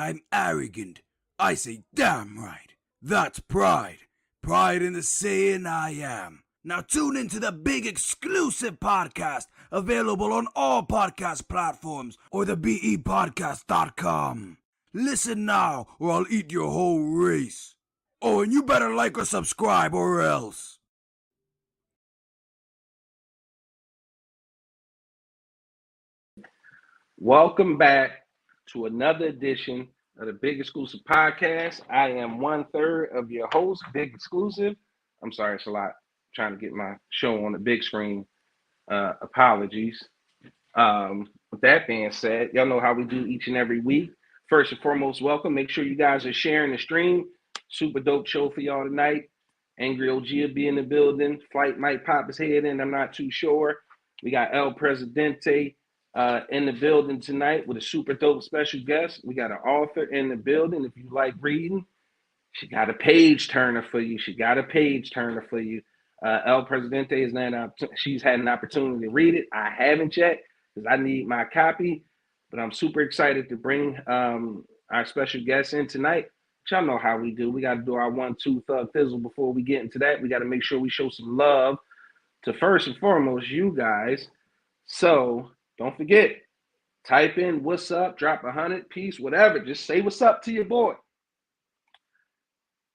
I'm arrogant. I say damn right. That's pride. Pride in the saying I am. Now tune into the big exclusive podcast available on all podcast platforms or the BEpodcast.com. Listen now or I'll eat your whole race. Oh, and you better like or subscribe or else. Welcome back to another edition of the Big Exclusive Podcast. I am 1/3 of your host, Big Exclusive. I'm sorry, it's a lot. Trying to get my show on the big screen. Apologies. With that being said, y'all know how we do each and every week. First and foremost, welcome. Make sure you guys are sharing the stream. Super dope show for y'all tonight. Angry OG will be in the building. Flight might pop his head in. I'm not too sure. We got El Presidente in the building tonight with a super dope special guest. We got an author in the building. If you like reading, she got a page turner for you. El Presidente is now, she's had an opportunity to read it. I haven't yet because I need my copy, but I'm super excited to bring our special guest in tonight. Y'all know how we do. We got to do our 1-2 thug thizzle before we get into that. We got to make sure we show some love to first and foremost you guys. So don't forget, type in what's up, drop 100, peace, whatever. Just say what's up to your boy.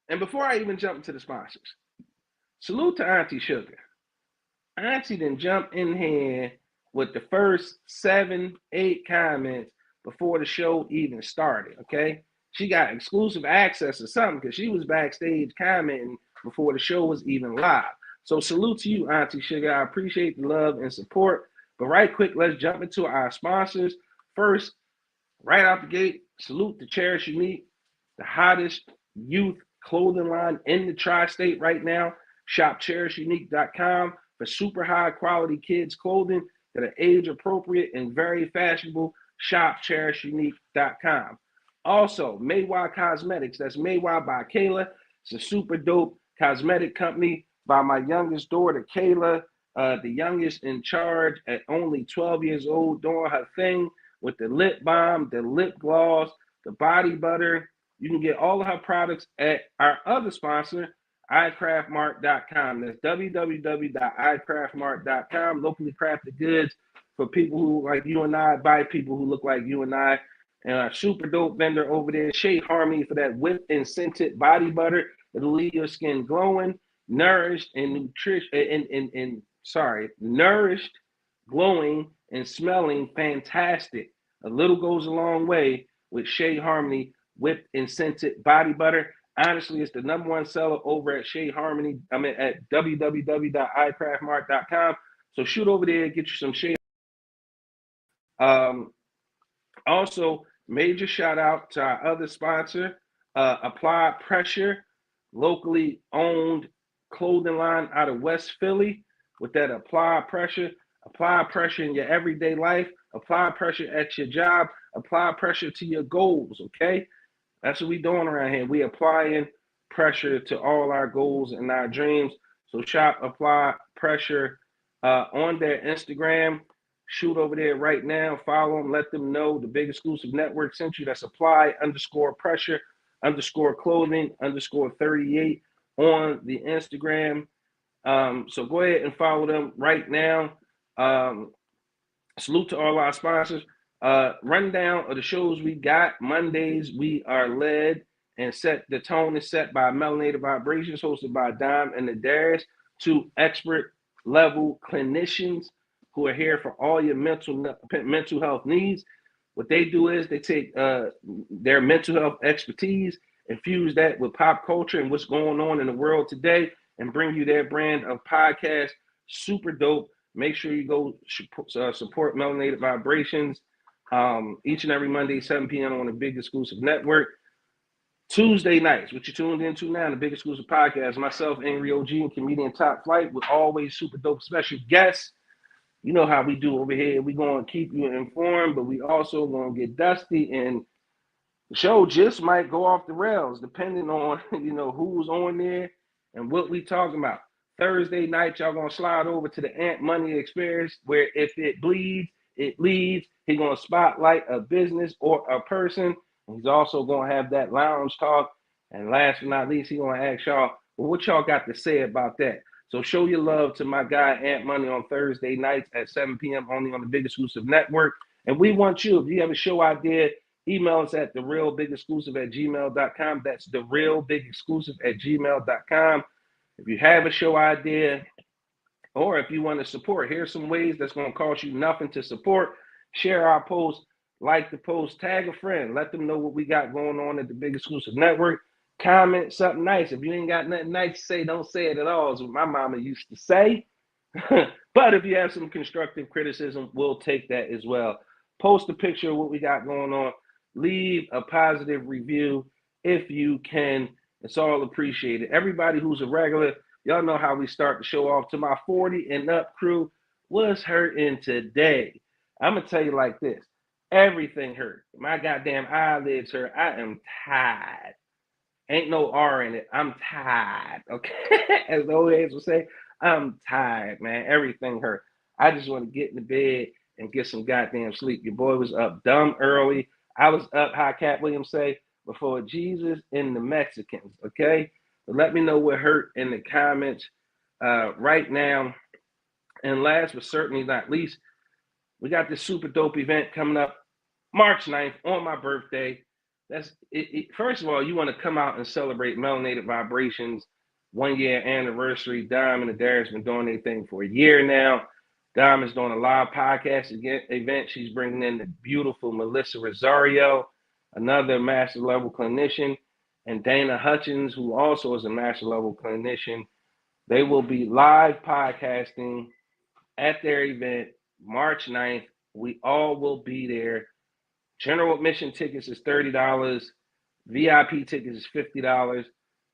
And before I even jump into the sponsors, salute to Auntie Sugar. Auntie didn't jump in here with the first 7, 8 comments before the show even started, okay? She got exclusive access to something because she was backstage commenting before the show was even live. So salute to you, Auntie Sugar. I appreciate the love and support. But right quick, let's jump into our sponsors. First, right out the gate, salute to Cherish Unique, the hottest youth clothing line in the tri-state right now. Shop cherishunique.com for super high quality kids clothing that are age appropriate and very fashionable. Shop cherishunique.com. Also, Maywa Cosmetics. That's Maywa by Kayla. It's a super dope cosmetic company by my youngest daughter, Kayla, the youngest in charge at only 12 years old, doing her thing with the lip balm, the lip gloss, the body butter. You can get all of her products at our other sponsor, iCraftMart.com. That's www.iCraftMart.com. Locally crafted goods for people who like you and I, by people who look like you and I. And our super dope vendor over there, Shea Harmony, for that whipped and scented body butter. It'll leave your skin glowing, nourished, and nourished, glowing, and smelling fantastic. A little goes a long way with Shea Harmony whipped and scented body butter. Honestly, it's the #1 seller over at Shea Harmony. At www.iCraftMart.com. So shoot over there, get you some Shea. Also, major shout out to our other sponsor, Applied Pressure, locally owned clothing line out of West Philly. With that apply pressure in your everyday life, apply pressure at your job, apply pressure to your goals, okay? That's what we doing around here. We applying pressure to all our goals and our dreams. So shop Apply Pressure on their Instagram. Shoot over there right now. Follow them. Let them know the Big Exclusive Network sent you. That's apply_pressure_clothing_38 on the Instagram. So go ahead and follow them right now. Salute to all our sponsors. Rundown of the shows we got. Mondays, we are led and set. The tone is set by Melanated Vibrations, hosted by Dom and the Darius, 2 expert level clinicians who are here for all your mental health needs. What they do is they take their mental health expertise, infuse that with pop culture and what's going on in the world today, and bring you their brand of podcast. Super dope. Make sure you go support Melanated Vibrations each and every Monday, 7 p.m. on the Big Exclusive Network. Tuesday nights, what you tuned into now, the Big Exclusive Podcast. Myself, Angry OG, and comedian Top Flight, with always super dope special guests. You know how we do over here. We're going to keep you informed, but we also going to get dusty, and the show just might go off the rails depending on, who's on there and what we talking about. Thursday night, y'all going to slide over to the Ant Money Experience, where if it bleeds, it leads. He's going to spotlight a business or a person He's also going to have that lounge talk. And last but not least, he's going to ask y'all, well, what y'all got to say about that? So show your love to my guy, Ant Money, on Thursday nights at 7 p.m. only on the Big Exclusive Network. And we want you, if you have a show idea, email us at therealbigexclusive@gmail.com. That's therealbigexclusive@gmail.com. If you have a show idea, or if you want to support, here's some ways that's going to cost you nothing to support. Share our post, like the post, tag a friend, let them know what we got going on at the Big Exclusive Network. Comment something nice. If you ain't got nothing nice to say, don't say it at all, is what my mama used to say. But if you have some constructive criticism, we'll take that as well. Post a picture of what we got going on. Leave a positive review if you can. It's all appreciated. Everybody who's a regular, y'all know how we start the show off. To my 40 and up crew, what's hurting today? I'm going to tell you like this. Everything hurt. My goddamn eyelids hurt. I am tired. Ain't no R in it. I'm tired. Okay. As the old heads will say, I'm tired, man. Everything hurt. I just want to get in the bed and get some goddamn sleep. Your boy was up dumb early. I was up, how Cat Williams say, before Jesus and the Mexicans. Okay. But let me know what hurt in the comments right now. And last but certainly not least, we got this super dope event coming up March 9th on my birthday. That's it. First of all, you want to come out and celebrate Melanated Vibrations 1 year anniversary. Dom and Adair's been doing their thing for a year now. Dom is doing a live podcast event. She's bringing in the beautiful Melissa Rosario, another master level clinician, and Dana Hutchins, who also is a master level clinician. They will be live podcasting at their event March 9th. We all will be there. General admission tickets is $30. VIP tickets is $50.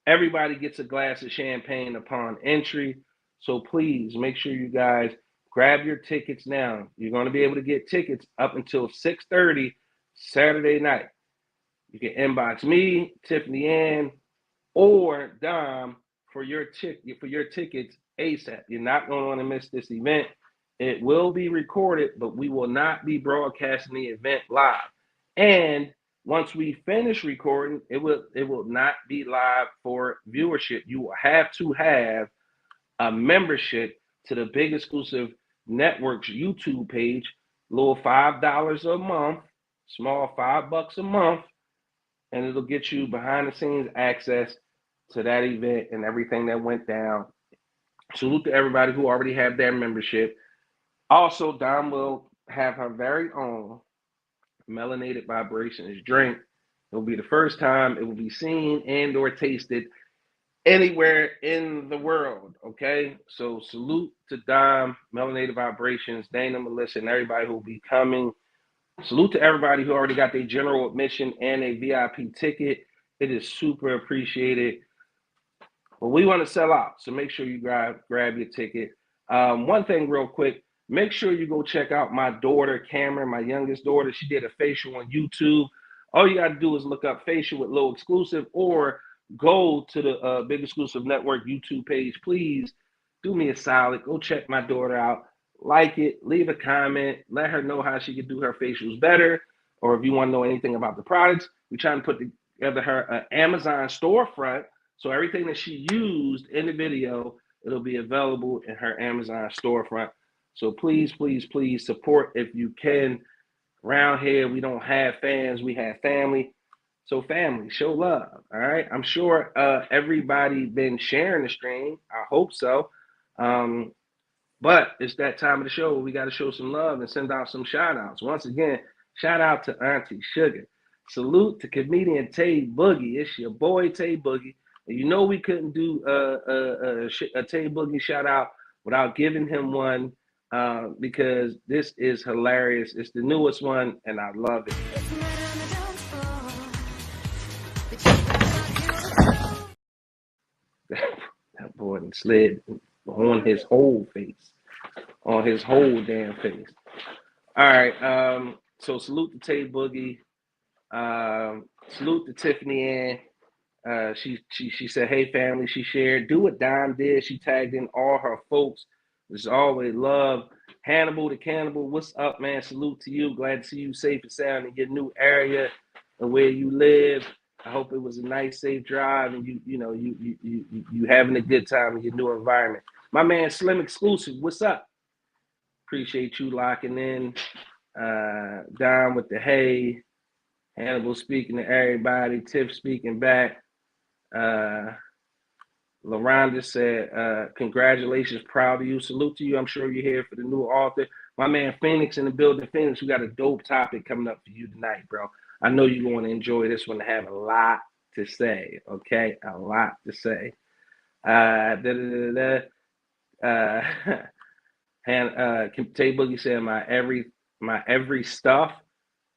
Everybody gets a glass of champagne upon entry. So please make sure you guys grab your tickets now. You're going to be able to get tickets up until 6:30 Saturday night. You can inbox me, Tiffany Ann, or Dom for your tickets ASAP. You're not going to want to miss this event. It will be recorded, but we will not be broadcasting the event live. And once we finish recording, it will not be live for viewership. You will have to have a membership to the Big Exclusive Network's YouTube page, little $5 a month, small $5 a month, and it'll get you behind the scenes access to that event and everything that went down. Salute to everybody who already have their membership. Also, Dom will have her very own Melanated Vibrations drink. It will be the first time it will be seen and or tasted anywhere in the world. Okay, so salute to Dom, Melanated Vibrations, Dana, Melissa, and everybody who will be coming. Salute to everybody who already got their general admission and a VIP ticket. It is super appreciated. But we want to sell out, so make sure you grab your ticket. One thing real quick, make sure you go check out my daughter, Cameron, my youngest daughter. She did a facial on YouTube. All you got to do is look up facial with Low Exclusive or go to the Big Exclusive Network YouTube page. Please do me a solid. Go check my daughter out. Like it, leave a comment, let her know how she could do her facials better. Or if you want to know anything about the products, we're trying to put together her Amazon storefront. So everything that she used in the video, it'll be available in her Amazon storefront. So please, please, please support if you can. Around here, we don't have fans, we have family. So family, show love, all right? I'm sure everybody been sharing the stream. I hope so. But it's that time of the show where we got to show some love and send out some shout outs. Once again, shout out to Auntie Sugar. Salute to comedian Tay Boogie. It's your boy Tay Boogie. And you know we couldn't do a Tay Boogie shout out without giving him one because this is hilarious. It's the newest one and I love it. That boy slid on his whole face, on his whole damn face. All right, so salute to Tay Boogie. Salute to Tiffany Ann. She said, hey family, she shared, do what Dime did. She tagged in all her folks. There's always love. Hannibal the Cannibal, what's up, man? Salute to you. Glad to see you safe and sound in your new area. of where you live. I hope it was a nice, safe drive, and you having a good time in your new environment. My man Slim Exclusive, what's up? Appreciate you locking in. Down with the hay. Hannibal speaking to everybody. Tiff speaking back. LaRonda said, congratulations, proud of you. Salute to you. I'm sure you're here for the new author. My man Phoenix in the building. Phoenix, we got a dope topic coming up for you tonight, bro. I know you're going to enjoy this one. I have a lot to say, okay? A lot to say. Tay Boogie said, my every stuff,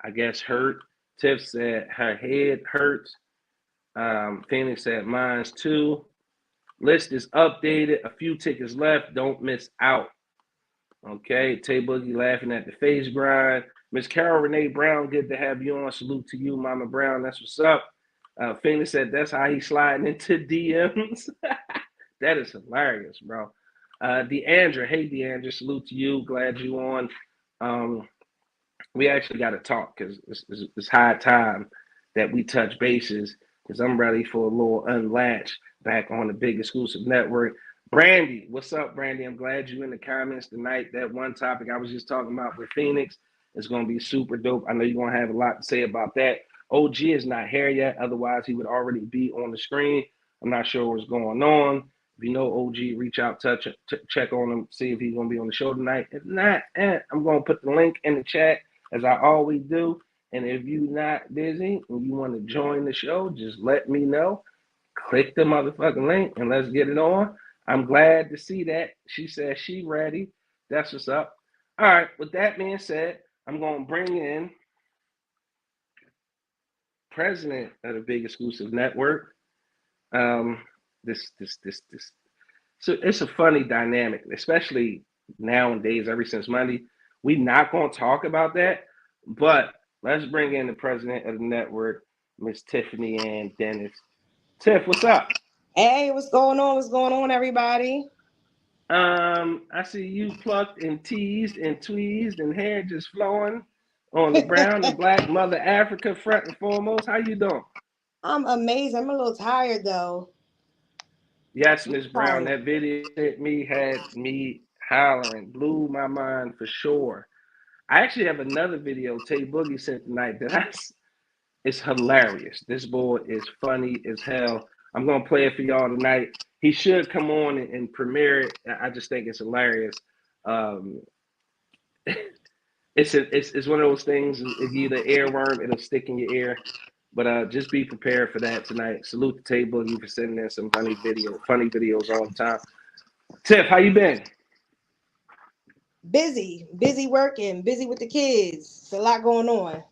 I guess, hurt. Tiff said, her head hurts. Phoenix said, mine's too. List is updated. A few tickets left. Don't miss out. Okay. Tay Boogie laughing at the face grind. Miss Carol Renee Brown, good to have you on. Salute to you, Mama Brown. That's what's up. Phoenix said that's how he's sliding into DMs. That is hilarious, bro. Deandra, hey Deandra, salute to you. Glad you on. We actually got to talk because it's high time that we touch bases because I'm ready for a little unlatch back on the Big Exclusive Network. Brandy, what's up, Brandy? I'm glad you in the comments tonight. That one topic I was just talking about with Phoenix is going to be super dope. I know you're going to have a lot to say about that. OG is not here yet. Otherwise, he would already be on the screen. I'm not sure what's going on. If you know OG, reach out, check on him, see if he's going to be on the show tonight. If not, I'm going to put the link in the chat as I always do. And if you're not busy and you want to join the show, just let me know. Click the motherfucking link and let's get it on. I'm glad to see that. She said she ready. That's what's up. All right. With that being said, I'm going to bring in president of the Big Exclusive Network. So it's a funny dynamic, especially nowadays, ever since Monday. We're not going to talk about that, but let's bring in the president of the network, Miss Tiffany Ann Dennis. Tiff, what's up? Hey, what's going on? What's going on, everybody? I see you plucked and teased and tweezed and hair just flowing on the brown and black Mother Africa front and foremost. How you doing? I'm amazing. I'm a little tired though. Yes, Miss Brown, that video hit me, had me hollering, blew my mind for sure. I actually have another video Tay Boogie sent tonight it's hilarious. This boy is funny as hell. I'm gonna play it for y'all tonight. He should come on and premiere it. I just think it's hilarious. It's one of those things. If you're the earworm, it'll stick in your ear. But just be prepared for that tonight. Salute to Tay Boogie for sending in some funny videos all the time. Tiff, how you been? Busy working, busy with the kids. It's a lot going on.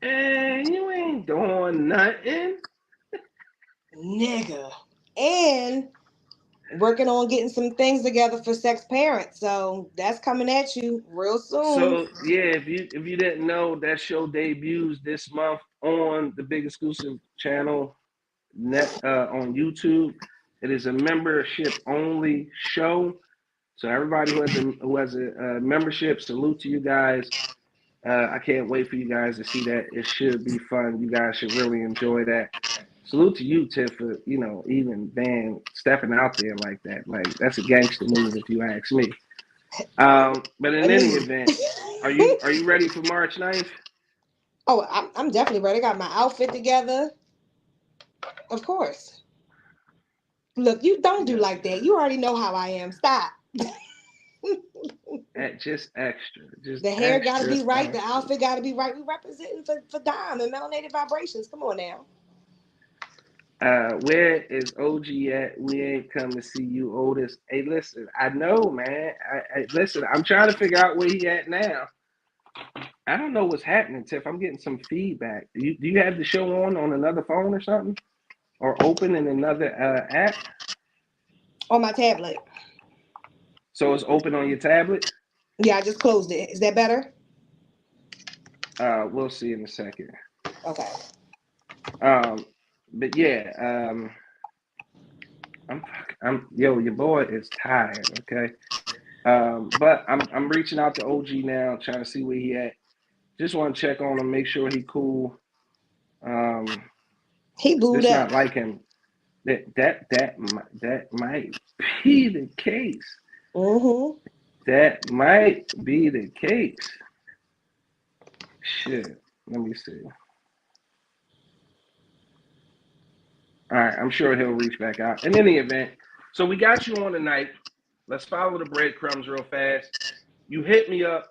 And you ain't doing nothing. Nigga. And working on getting some things together for Sex Parents. So that's coming at you real soon. So yeah, if you didn't know, that show debuts this month on the Big Exclusive channel on YouTube. It is a membership only show. So everybody who has a membership, salute to you guys. I can't wait for you guys to see that. It should be fun. You guys should really enjoy that. Salute to you, Tiff, for even stepping out there like that. Like that's a gangster move, if you ask me. But in any event, are you ready for March 9th? Oh, I'm definitely ready. I got my outfit together. Of course. Look, you don't do like that. You already know how I am. Stop. Just extra. Just the hair got to be right. The outfit got to be right. We representing for Dime and Melanated Vibrations. Come on now. Where is OG at? We ain't come to see you, Otis. Hey, listen, I know, man. Listen, I'm trying to figure out where he at now. I don't know what's happening, Tiff. I'm getting some feedback. Do you have the show on another phone or something? Or open in another app? On my tablet. So it's open on your tablet? Yeah, I just closed it. Is that better? We'll see in a second. Okay. But yeah, your boy is tired, okay? But I'm reaching out to OG now, trying to see where he at. Just want to check on him, make sure he cool. He booed This up. not like him. That might be the case. Mm-hmm. That might be the case. Shit. Let me see. All right, I'm sure he'll reach back out. In any event, so we got you on tonight. Let's follow the breadcrumbs real fast. You hit me up.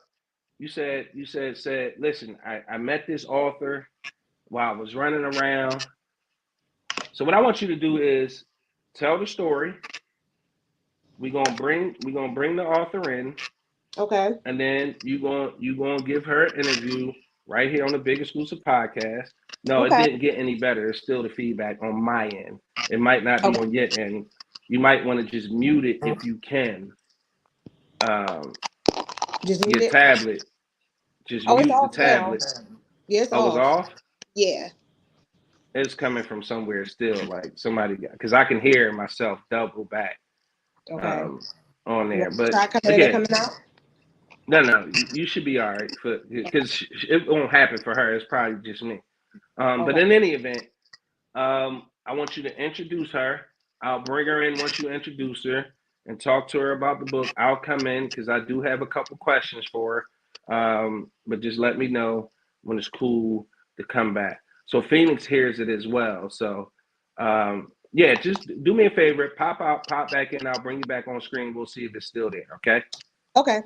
You said, listen, I met this author while I was running around. So what I want you to do is tell the story. We're gonna bring the author in. Okay. And then you gonna give her an interview right here on the Big Exclusive Podcast. No, Okay. It didn't get any better. It's still the feedback on my end. It might not be on your end. You might want to just mute it if you can. Just your mute tablet. Just it's mute the off tablet. now. Yeah, it's Oh, it's off? Yeah. It's coming from somewhere still, like somebody got, because I can hear myself double back Okay. on there. But coming out? No, you should be all right because it won't happen for her. It's probably just me. But in any event, I want you to introduce her. I'll bring her in once you introduce her and talk to her about the book. I'll come in because I do have a couple questions for her. But just let me know when it's cool to come back. So Phoenix hears it as well. So yeah, just do me a favor, pop out, pop back in. I'll bring you back on screen. We'll see if it's still there. Okay. Okay.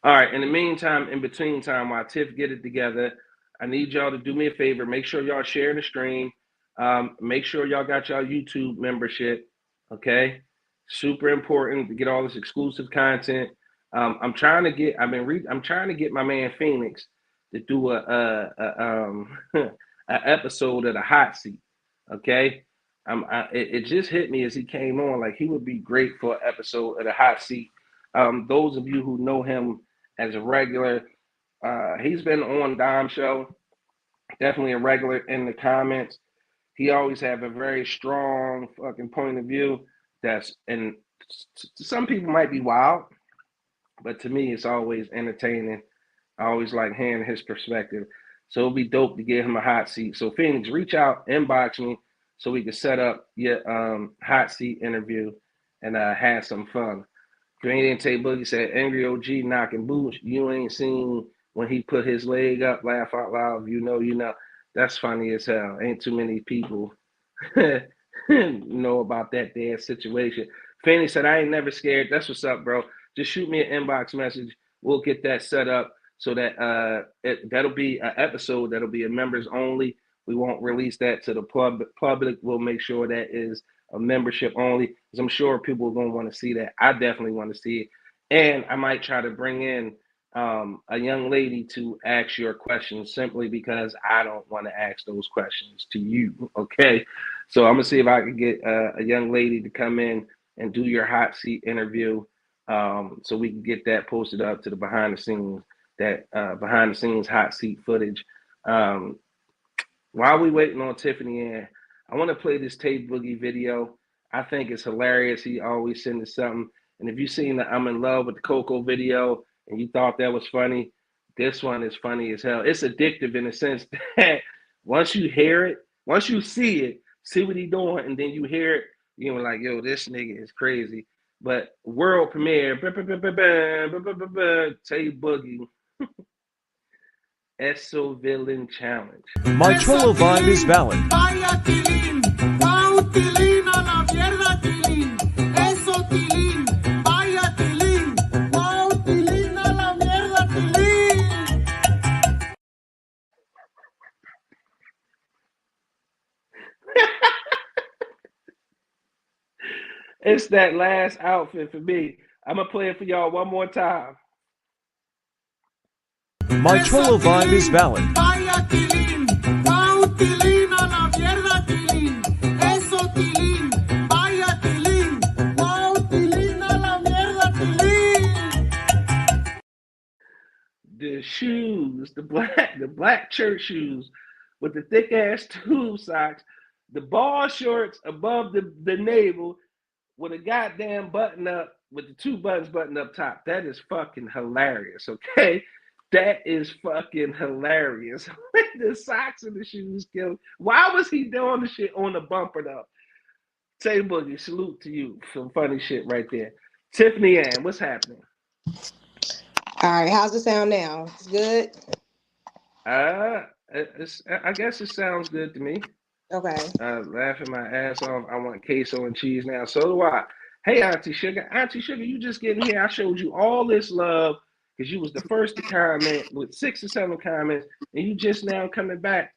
All right. In the meantime, in between time, while Tiff get it together, I need y'all to do me a favor. Make sure y'all share the stream. Make sure y'all got y'all YouTube membership. Okay. Super important to get all this exclusive content. I'm trying to get my man Phoenix to do a episode of the Hot Seat. Okay. It just hit me as he came on, like he would be great for an episode of the Hot Seat. Those of you who know him as a regular, he's been on Dom Show, definitely a regular in the comments. He always have a very strong fucking point of view. And some people might be wild, but to me, it's always entertaining. I always like hearing his perspective. So it'll be dope to get him a hot seat. So Phoenix, reach out, inbox me so we can set up your hot seat interview and have some fun. Canadian Tay Boogie said, Angry OG knocking boots. You ain't seen when he put his leg up, laugh out loud. You know. That's funny as hell. Ain't too many people know about that damn situation. Fanny said, I ain't never scared. That's what's up, bro. Just shoot me an inbox message. We'll get that set up so that that'll be an episode that'll be a members only. We won't release that to the public. We'll make sure that is a membership only, because I'm sure people are going to want to see that. I definitely want to see it. And I might try to bring in a young lady to ask your questions simply because I don't want to ask those questions to you. Okay. So I'm going to see if I can get a young lady to come in and do your hot seat interview. So we can get that posted up to the behind the scenes hot seat footage. While we waiting on Tiffany in, I want to play this Tay Boogie video. I think it's hilarious. He always sends us something. And if you've seen the I'm in love with the Coco video and you thought that was funny, this one is funny as hell. It's addictive in the sense that once you hear it, once you see it, see what he doing, and then you hear it, you're like, yo, this nigga is crazy. But world premiere, Tay Boogie. Eso Villain Challenge. My Trollo vibe is valid. Vaya Tilín, va un Tilín a la mierda Tilín. Eso Tilín, vaya Tilín, va un Tilín a la mierda Tilín. It's that last outfit for me. I'm going to play it for y'all one more time. My Trollo vibe is valid. Vaya Tilín, va un Tilín a la mierda Tilín. Eso Tilín, vaya Tilín, va un Tilín a la mierda Tilín. The shoes, the black church shoes with the thick ass tube socks, the ball shorts above the navel with a goddamn button up, with the two buttons buttoned up top. That is fucking hilarious, okay? That is fucking hilarious. The socks and the shoes kill. Why was he doing the shit on the bumper though? Tay Boogie, salute to you. Some funny shit right there. Tiffany Ann, what's happening? All right, how's it sound now? It's good. I guess it sounds good to me. Okay. Laughing my ass off. I want queso and cheese now. So do I. Hey, Auntie Sugar. Auntie Sugar, you just getting here. I showed you all this love because you was the first to comment with 6 or 7 comments, and you just now coming back.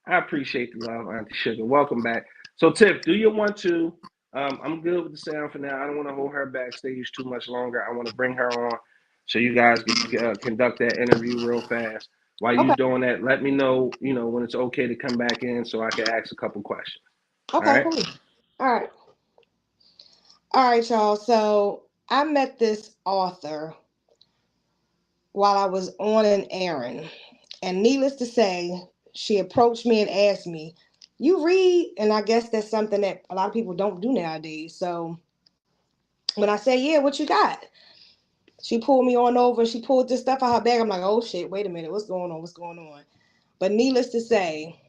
I appreciate the love, Auntie Sugar. Welcome back. So, Tiff, do you want to? I'm good with the sound for now. I don't want to hold her backstage too much longer. I want to bring her on so you guys can conduct that interview real fast. While you Okay. doing that, let me know, when it's okay to come back in so I can ask a couple questions. Okay, All right? cool. All right, y'all. So I met this author while I was on an errand. And needless to say, she approached me and asked me, "You read?" And I guess that's something that a lot of people don't do nowadays. So when I say, "Yeah, what you got?" She pulled me on over. She pulled this stuff out her bag. I'm like, "Oh shit, wait a minute. What's going on? What's going on?" But needless to say,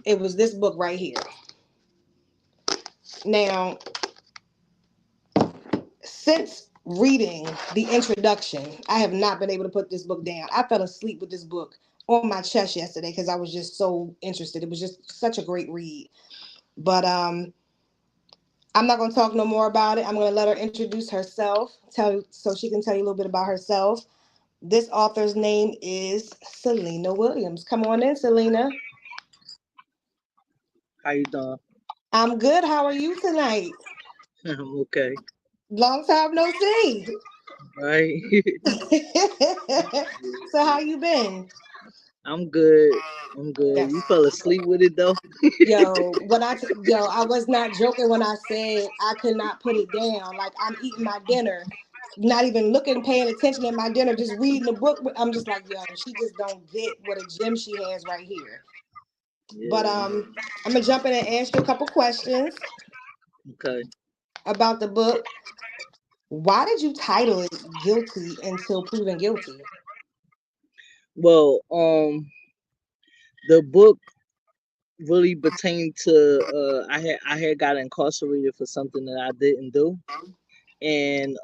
it was this book right here. Now, since reading the introduction, I have not been able to put this book down. I fell asleep with this book on my chest yesterday because I was just so interested. It was just such a great read. But I'm not going to talk no more about it. I'm going to let her introduce herself, so she can tell you a little bit about herself. This author's name is Selena Williams. Come on in, Selena. How you doing? I'm good. How are you tonight? I'm okay. Long time no see. Right? So how you been? I'm good. I'm good. Yes. You fell asleep with it though? I was not joking when I said I could not put it down. Like I'm eating my dinner, not even looking, paying attention at my dinner, just reading the book. I'm just like, yo, she just don't get what a gem she has right here. Yeah. But I'm gonna jump in and ask you a couple questions Okay. about the book. Why did you title it Guilty Until Proven Guilty? Well, the book really pertained to I had got incarcerated for something that I didn't do. And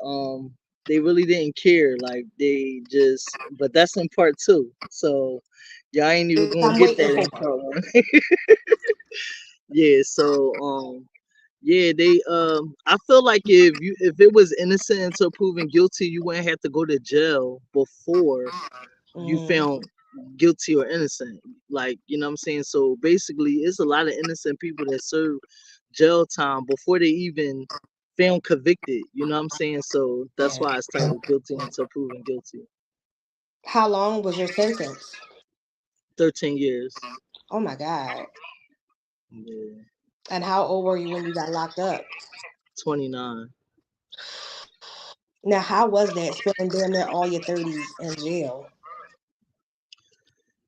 they really didn't care. Like they just but that's in part 2. So y'all ain't even gonna I'm get waiting that for in part 1. Yeah, so yeah, they I feel like if it was innocent until proven guilty, you wouldn't have to go to jail before you found guilty or innocent. Like, you know what I'm saying? So basically it's a lot of innocent people that serve jail time before they even found convicted. You know what I'm saying? So that's why it's titled Guilty Until Proven Guilty. How long was your sentence? 13 years. Oh my God. Yeah. And how old were you when you got locked up? 29. Now, how was that spending damn near all your 30s in jail?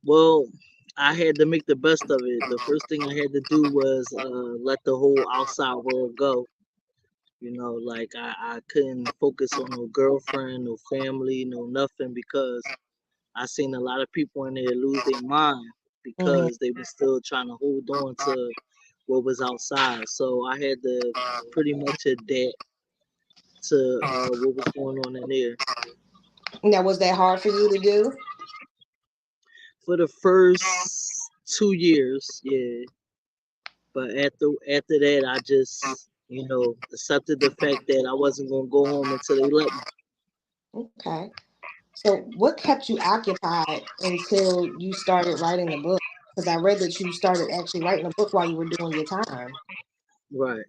Well, I had to make the best of it. The first thing I had to do was let the whole outside world go. You know, like I couldn't focus on no girlfriend, no family, no nothing, because I seen a lot of people in there lose their mind because they were still trying to hold on to what was outside. So I had to pretty much adapt to what was going on in there. Now, was that hard for you to do? For the first 2 years, yeah. But after that, I just, accepted the fact that I wasn't gonna go home until they let me. Okay. So, what kept you occupied until you started writing the book? Because I read that you started actually writing a book while you were doing your time. Right.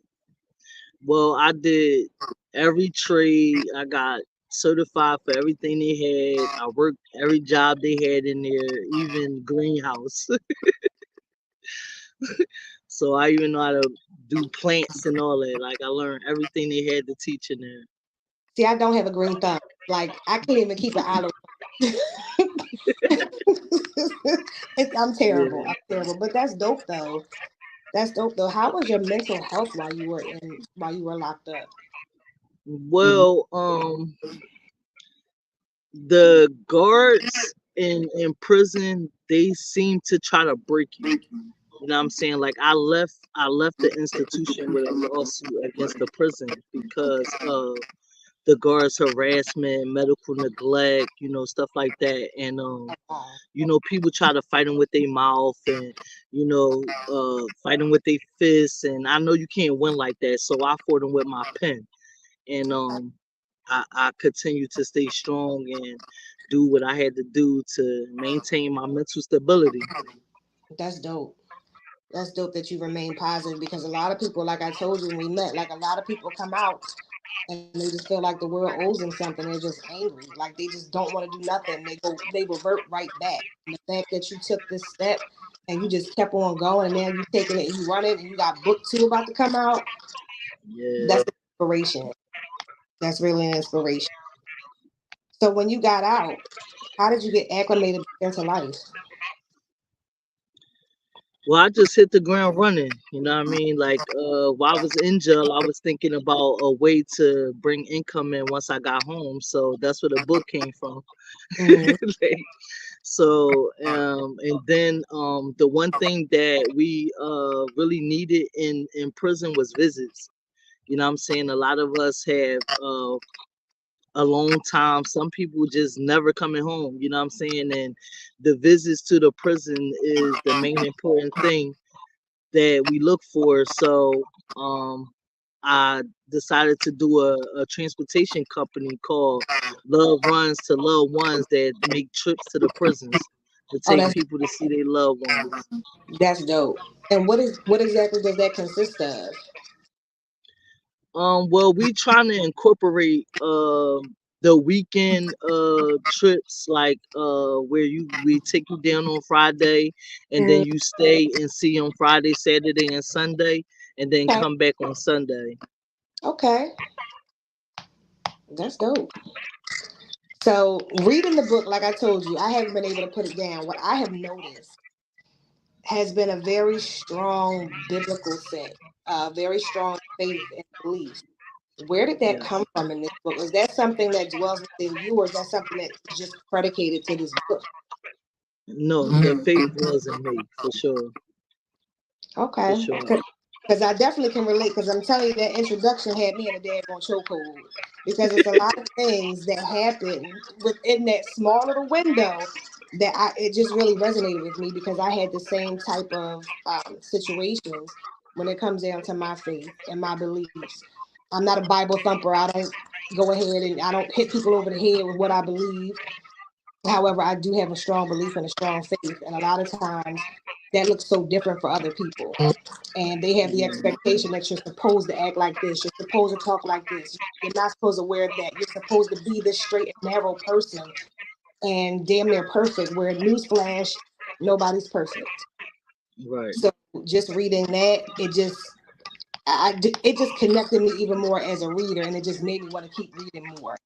Well, I did every trade. I got certified for everything they had. I worked every job they had in there, even greenhouse. So I even know how to do plants and all that. Like I learned everything they had to teach in there. See, I don't have a green thumb. Like, I can't even keep an eye on. I'm terrible. Yeah. I'm terrible. But that's dope, though. That's dope, though. How was your mental health while you were locked up? Well, the guards in prison they seem to try to break you. You know what I'm saying? Like I left the institution with a lawsuit against the prison because of the guards harassment, medical neglect, stuff like that. And Wow. people try to fight them with their mouth and fight them with their fists. And I know you can't win like that, so I fought them with my pen. And I continue to stay strong and do what I had to do to maintain my mental stability. That's dope. That's dope that you remain positive because a lot of people, like I told you when we met, like a lot of people come out and they just feel like the world owes them something. They're just angry. Like they just don't want to do nothing. They revert right back. And the fact that you took this step and you just kept on going and now you taking it and you running and you got book 2 about to come out, Yeah. that's inspiration. That's really an inspiration. So when you got out, how did you get acclimated into life? Well, I just hit the ground running. You know what I mean? Like, while I was in jail, I was thinking about a way to bring income in once I got home. So that's where the book came from. Mhm. Like, so, and then the one thing that we really needed in prison was visits. You know what I'm saying? A lot of us have a long time. Some people just never coming home. You know what I'm saying? And the visits to the prison is the main important thing that we look for. So I decided to do a transportation company called Love Runs to Loved Ones that make trips to the prisons to Oh, take people to see their loved ones. that's dope. And what exactly does that consist of? Well, we trying to incorporate the weekend trips, like where we take you down on Friday and then Mm, you stay and see on Friday, Saturday, and Sunday, and then okay. come back on Sunday. Okay. That's dope. So reading the book, like I told you, I haven't been able to put it down. What I have noticed has been a very strong biblical sense, very strong faith and belief. Where did that come Yes. from in this book? Is that something that dwells within you, or is that something that is just predicated to this book? No, the faith was in me for sure, for Okay. sure. Because I definitely can relate, because I'm telling you that introduction had me in a daggone chokehold. Because it's a lot of things that happen within that small little window that it just really resonated with me because I had the same type of situations when it comes down to my faith and my beliefs. I'm not a Bible thumper. I don't go ahead and I don't hit people over the head with what I believe. However, I do have a strong belief and a strong faith. And a lot of times that looks so different for other people. And they have the Yeah, expectation that you're supposed to act like this, you're supposed to talk like this, you're not supposed to wear that, you're supposed to be this straight and narrow person and damn near perfect. Where newsflash, nobody's perfect. right. So just reading that, it just connected me even more as a reader, and it just made me want to keep reading more.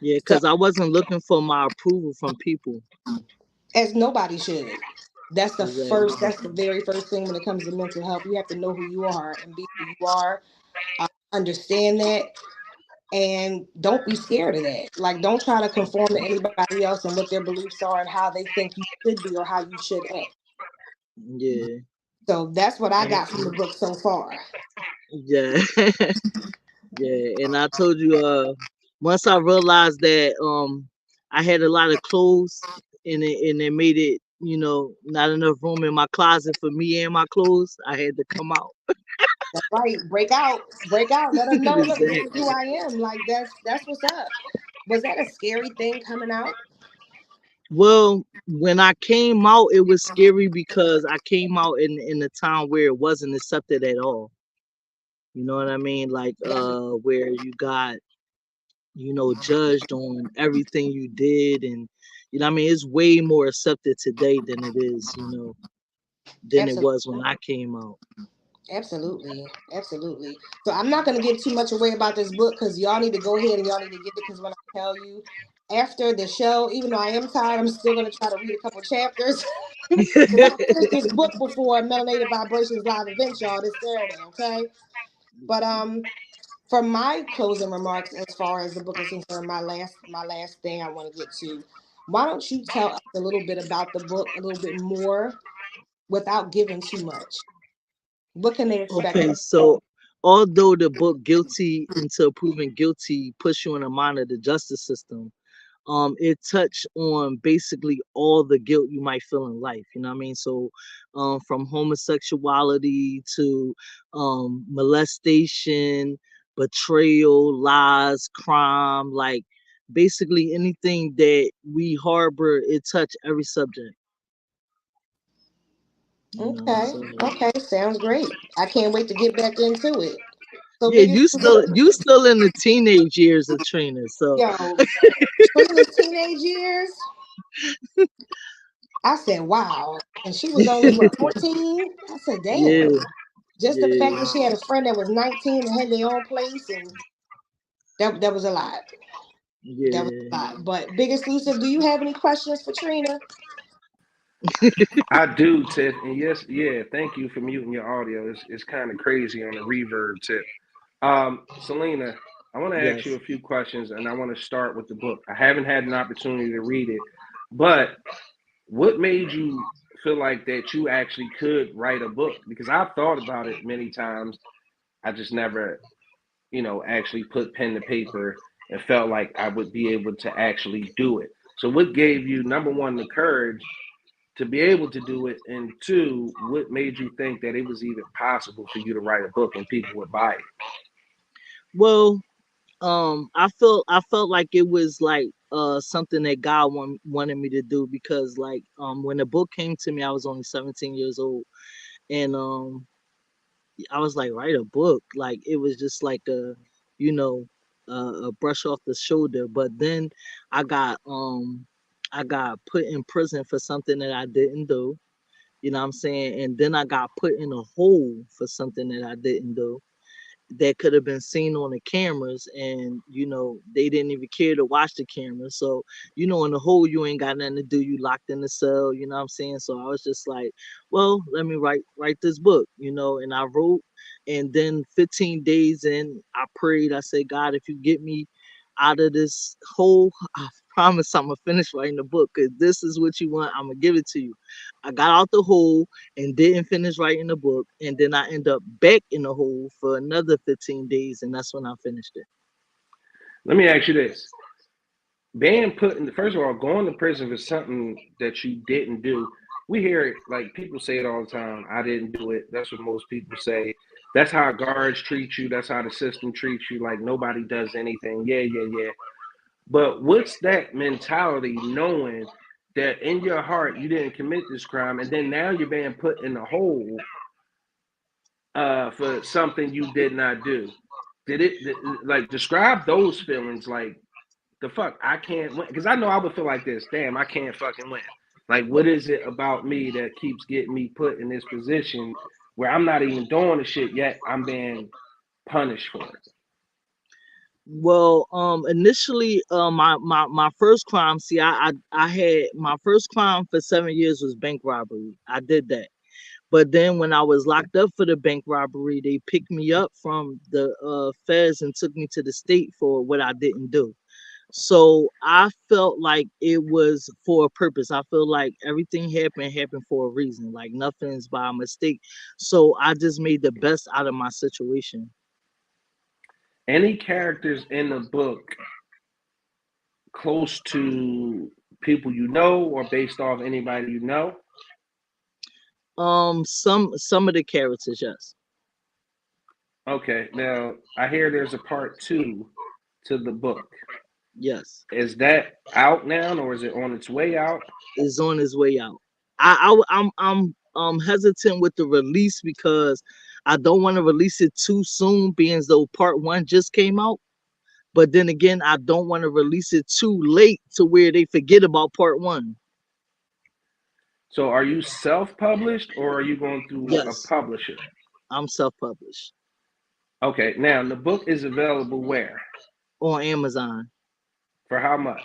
Yeah, So because I wasn't looking for my approval from people. as nobody should. Exactly. That's the very first thing when it comes to mental health. You have to know who you are and be who you are. Understand that and don't be scared of that. Like, don't try to conform to anybody else and what their beliefs are and how they think you should be or how you should act. Yeah. So that's what I And got from the book so far. yeah. Yeah. And I told you, once I realized that I had a lot of clothes and it made it, not enough room in my closet for me and my clothes, I had to come out. That's right. Break out. Let them know. Look, this is Exactly. who I am. Like that's what's up. Was that a scary thing coming out? Well, when I came out, it was scary because I came out in a time where it wasn't accepted at all. You know what I mean? Like That's where you got, judged on everything you did, and I mean it's way more accepted today than it is, than it absolutely. was when I came out. Absolutely, absolutely. So I'm not going to give too much away about this book because y'all need to go ahead and y'all need to get it. Because when I tell you after the show, even though I am tired, I'm still going to try to read a couple chapters because I'm gonna finish this book before Melanated Vibrations live event, y'all, this Saturday. Okay, but for my closing remarks, as far as the book is concerned, my last thing I want to get to. Why don't you tell us a little bit about the book, a little bit more, without giving too much? What can they expect? Okay, so although the book Guilty Until Proven Guilty puts you in the mind of the justice system, it touched on basically all the guilt you might feel in life. You know what I mean? So from homosexuality to molestation, betrayal, lies, crime, like basically anything that we harbor, it touched every subject. You know, Okay, so okay, sounds great. I can't wait to get back into it. So, yeah, biggest you still in the teenage years of Trina. So yo, Trina's teenage years. I said, wow. And she was only what, 14? I said, yeah, damn. Just the fact yeah, that she had a friend that was 19 and had their own place, and that was a lot. That was a yeah. lot. But Big Exclusive, do you have any questions for Trina? I do, Tiff, and yes, yeah. Thank you for muting your audio. It's kind of crazy on the reverb tip. Selena, I want to ask you Yes. a few questions, and I want to start with the book. I haven't had an opportunity to read it, but what made you feel like that you actually could write a book? Because I've thought about it many times. I just never, actually put pen to paper and felt like I would be able to actually do it. So, what gave you, number one, the courage to be able to do it, and two, what made you think that it was even possible for you to write a book and people would buy it? Well, I felt like it was like something that God wanted me to do, because like when the book came to me, I was only 17 years old, and I was like, write a book, like it was just like you know a brush off the shoulder. But then I got um I got put in prison for something that I didn't do, you know what I'm saying? And then I got put in a hole for something that I didn't do, that could have been seen on the cameras, and they didn't even care to watch the cameras. So in the hole, you ain't got nothing to do, you locked in the cell, you know what I'm saying? So I was just like, well, let me write this book, and I wrote. And then 15 days in, I prayed. I said, God, if you get me out of this hole, I promise I'm gonna finish writing the book, because this is what you want, I'm gonna give it to you. I got out the hole and didn't finish writing the book, and then I end up back in the hole for another 15 days, and that's when I finished it. Let me ask you this. Being put in, first of all, going to prison for something that you didn't do. We hear it, like people say it all the time. I didn't do it. That's what most people say. That's how guards treat you. That's how the system treats you. Like nobody does anything. Yeah, yeah, yeah. But what's that mentality, knowing that in your heart you didn't commit this crime, and then now you're being put in a hole for something you did not do? Like describe those feelings? Like the fuck, I can't win, because I know I would feel like this. Damn, I can't fucking win. Like, what is it about me that keeps getting me put in this position where I'm not even doing the shit yet? I'm being punished for it. Well, initially, my first crime. See, I had my first crime for 7 years was bank robbery. I did that. But then when I was locked up for the bank robbery, they picked me up from the feds and took me to the state for what I didn't do. So I felt like it was for a purpose. I feel like everything happened for a reason. Like nothing's by mistake. So I just made the best out of my situation. Any characters in the book close to people you know or based off anybody you know? Some of the characters, yes. Okay, now I hear there's a part two to the book. Yes. Is that out now, or is it on its way out? Is on his way out. I'm hesitant with the release because I don't want to release it too soon, being as though part one just came out. But then again, I don't want to release it too late to where they forget about part one. So are you self-published or are you going through a Yes, publisher? I'm self-published Okay, now the book is available where? on Amazon. For how much?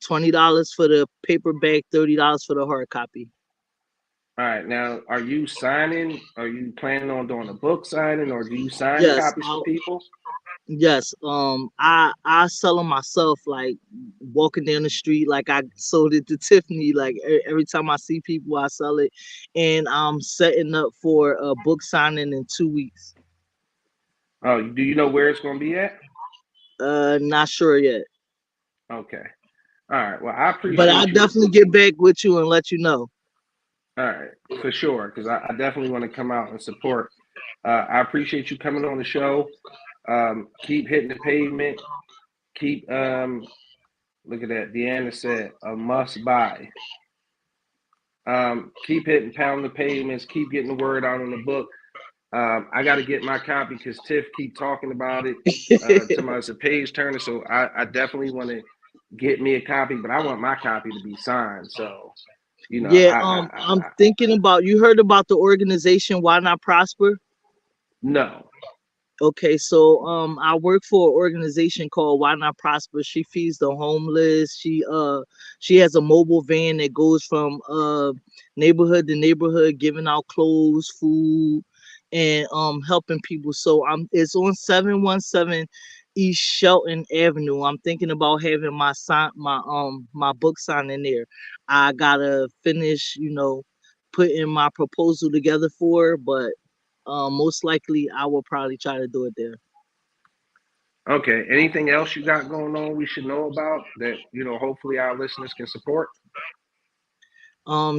$20 for the paperback, $30 for the hard copy. All right, now are you signing? Are you planning on doing a book signing, or do you sign Yes, copies for people? Yes, I sell them myself, like walking down the street, like I sold it to Tiffany. Like every time I see people, I sell it, and I'm setting up for a book signing in 2 weeks. Oh, do you know where it's gonna be at? Not sure yet, Okay. All right. Well, I but I'll appreciate you. definitely get back with you and let you know. All right, for sure, because I definitely want to come out and support. I appreciate you coming on the show. Keep hitting the pavement. Keep look at that. Deanna said a must buy. Keep hitting pound the pavements. Keep getting the word out on the book. I got to get my copy because Tiff keep talking about it. To my it's a page turner, so I definitely want to get me a copy, but I want my copy to be signed. So you know, Yeah, I'm thinking about. You heard about the organization Why Not Prosper? no. Okay, so I work for an organization called Why Not Prosper. She feeds the homeless. She has a mobile van that goes from neighborhood to neighborhood, giving out clothes, food, and helping people. So it's on 717 East Shelton Avenue. I'm thinking about having my book sign in there. I gotta finish, putting my proposal together for her, but most likely I will probably try to do it there. Okay. Anything else you got going on we should know about that, hopefully our listeners can support?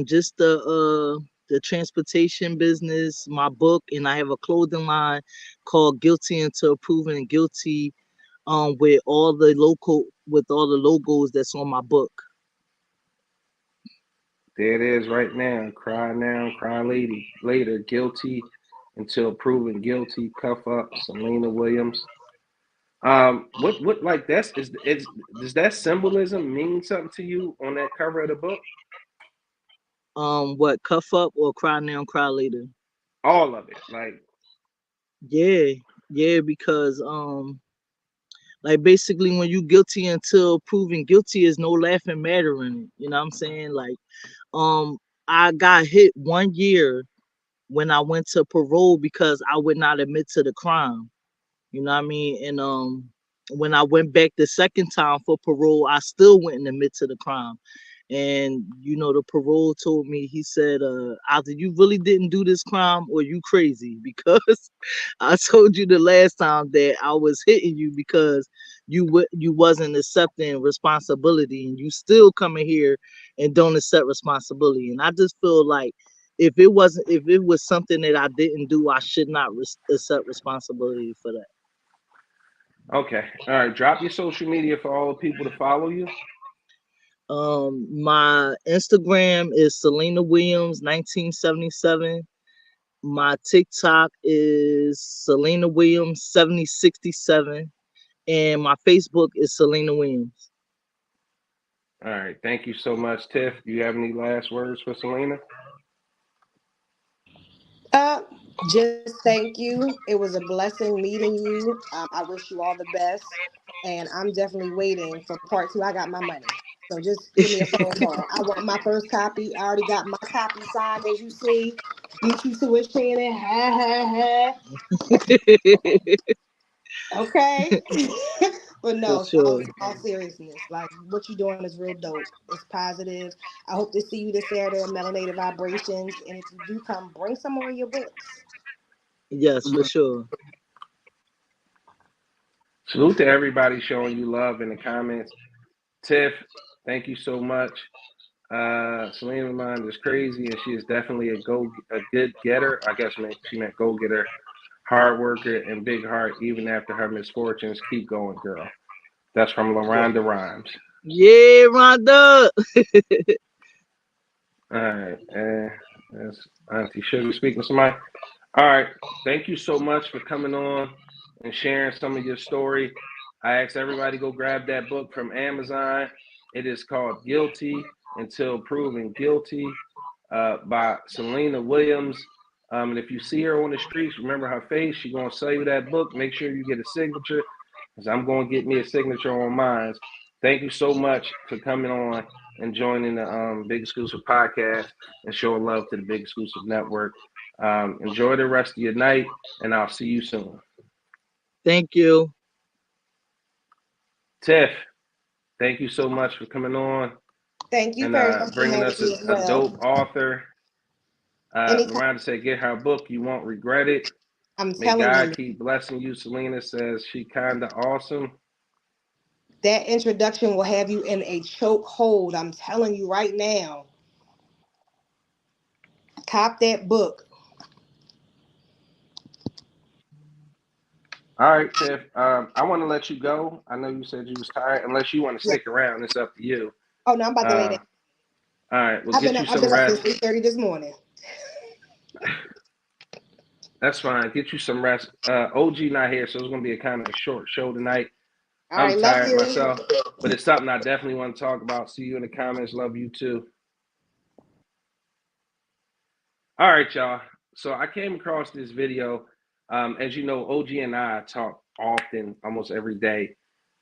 Just the transportation business, my book, and I have a clothing line called Guilty Until Proven Guilty. With all the logos that's on my book. There it is right now, cry later, guilty until proven guilty, cuff up, Selena Williams. What like that's is does that symbolism mean something to you on that cover of the book? What, cuff up or cry now, cry later? All of it. Like, Yeah, yeah, because like basically when you guilty until proven guilty is no laughing matter in it. You know what I'm saying? Like um I got hit 1 year when I went to parole because I would not admit to the crime. You know what I mean? And when I went back the second time for parole, I still wouldn't admit to the crime. And the parole told me, he said, either you really didn't do this crime or you crazy, because I told you the last time that I was hitting you because you wasn't accepting responsibility, and you still coming here and don't accept responsibility. And I just feel like if it was something that I didn't do, I should not accept responsibility for that. okay. All right, drop your social media for all the people to follow you. My Instagram is Selena Williams 1977. My TikTok is Selena Williams 7067, and my Facebook is Selena Williams. All right, thank you so much, Tiff. Do you have any last words for Selena? Uh, just thank you. It was a blessing meeting you. I wish you all the best, and I'm definitely waiting for part two. I got my money, so just give me a phone call. I want my first copy. I already got my copy signed, as you see. Beat you to it, Shannon. Ha ha ha. Okay. But For no, sure. all seriousness, like what you're doing is real dope. It's positive. I hope to see you this Saturday at Melanated Vibrations. And if you do come, bring some more of your books. Yes, for sure. Salute to everybody showing you love in the comments. Tiff, thank you so much. Selena Mind is crazy, and she is definitely a good getter. I guess she meant go getter, hard worker, and big heart. Even after her misfortunes, keep going, girl. That's from LaRonda Rhymes. Yeah, Rhonda. All right, that's Auntie Sugar speaking to somebody. All right, thank you so much for coming on and sharing some of your story. I asked everybody to go grab that book from Amazon. It is called Guilty Until Proven Guilty by Selena Williams. And if you see her on the streets, remember her face. She's going to sell you that book. Make sure you get a signature, because I'm going to get me a signature on mine. Thank you so much for coming on and joining the Big Exclusive Podcast and showing love to the Big Exclusive Network. Enjoy the rest of your night, and I'll see you soon. Thank you. Tiff, thank you so much for coming on Thank you and very much for bringing having us me as a dope well. author. Anytime, Miranda said, get her book. You won't regret it. I'm May telling God you, keep blessing you. Selena says she kind of awesome. that introduction will have you in a choke hold. I'm telling you right now. Cop that book. All right, Tiff. I want to let you go. I know you said you was tired. Unless you want to Yeah. stick around, it's up to you. Oh no, I'm about to lay down. All right, we'll get you I've some been up since rest. 3:30 this morning. That's fine. Get you some rest. OG not here, so it's gonna be a kind of short show tonight. All I'm right, love tired you. myself, but it's something I definitely want to talk about. See you in the comments. Love you too. All right, y'all. So I came across this video. As you know, OG and I talk often, almost every day.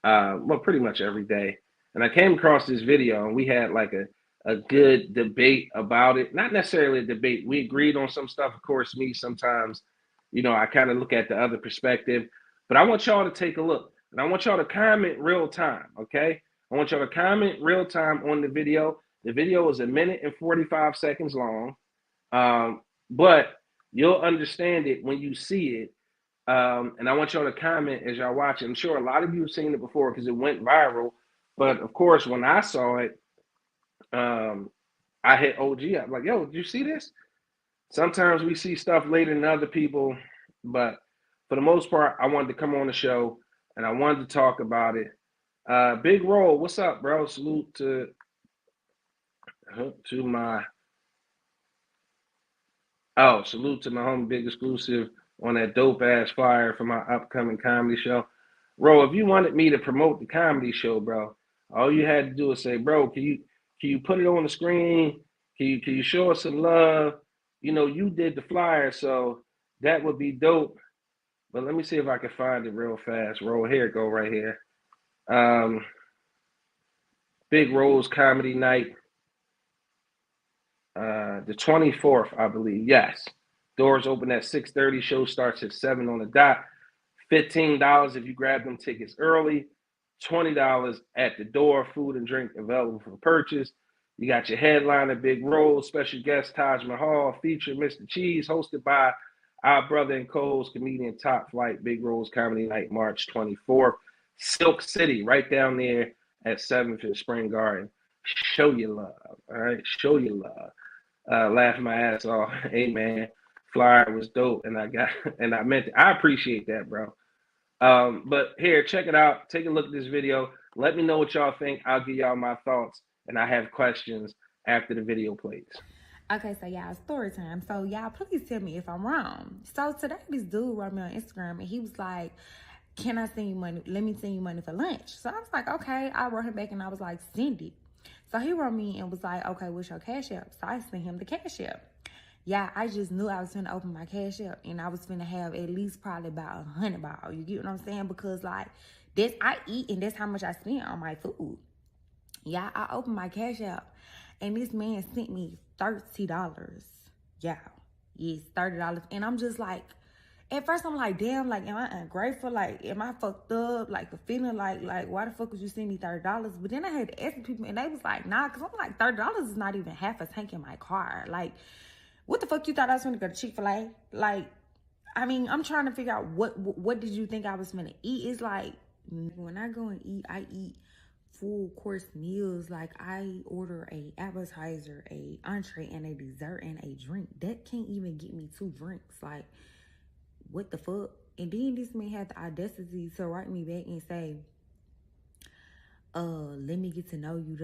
Well, pretty much every day. And I came across this video, and we had like a good debate about it. Not necessarily a debate. We agreed on some stuff. Of course, me sometimes, I kind of look at the other perspective. But I want y'all to take a look, and I want y'all to comment real time. Okay? I want y'all to comment real time on the video. The video is 1 minute and 45 seconds long. But you'll understand it when you see it. And I want y'all to comment as y'all watch it. I'm sure a lot of you have seen it before because it went viral. But of course, when I saw it, I hit OG. I'm like, yo, did you see this? Sometimes we see stuff later than other people. But for the most part, I wanted to come on the show and I wanted to talk about it. Big Roll, what's up, bro? Salute to my salute to my homie Big Exclusive on that dope ass flyer for my upcoming comedy show. Bro, if you wanted me to promote the comedy show, bro, all you had to do is say, bro, can you put it on the screen? Can you show us some love? You did the flyer, so that would be dope. But let me see if I can find it real fast. Roll, here it go right here. Big Roll's comedy night. The 24th, I believe. Yes. Doors open at 6:30. Show starts at 7 on the dot. $15 if you grab them tickets early. $20 at the door. Food and drink available for purchase. You got your headliner, Big Roll, special guest Taj Mahal, feature Mr. Cheese, hosted by our brother and co-host comedian Top Flight. Big Roll's Comedy Night, March 24th. Silk City, right down there at 7th and Spring Garden. Show your love, all right? Show your love. Laughing my ass off. Hey man, flyer was dope, and I meant it. I appreciate that, bro. But here, check it out. Take a look at this video. Let me know what y'all think. I'll give y'all my thoughts, and I have questions after the video plays. Okay, so y'all, story time. So y'all, please tell me if I'm wrong. So today, this dude wrote me on Instagram, and he was like, "Can I send you money? Let me send you money for lunch." So I was like, "Okay." I wrote him back, and I was like, "Send it." So he wrote me and was like, "Okay, what's your Cash App?" So I sent him the Cash App. Yeah, I just knew I was finna open my Cash App, and I was finna have at least probably about $100. You get what I'm saying? Because like that's I eat, and that's how much I spend on my food. Yeah, I opened my Cash App, and this man sent me $30. Yeah, yes, $30, and I'm just like, at first I'm like, damn, like, am I ungrateful? Like, am I fucked up? Like, the feeling like, why the fuck would you send me $30? But then I had to ask people, and they was like, nah, because I'm like, $30 is not even half a tank in my car. Like, what the fuck you thought I was gonna go to Chick-fil-A? Like, I mean, I'm trying to figure out what did you think I was gonna eat? It's like, when I go and eat, I eat full course meals. Like, I order a appetizer, a entree, and a dessert and a drink. That can't even get me 2 drinks. Like, what the fuck? And then this man had the audacity to write me back and say, let me get to know you.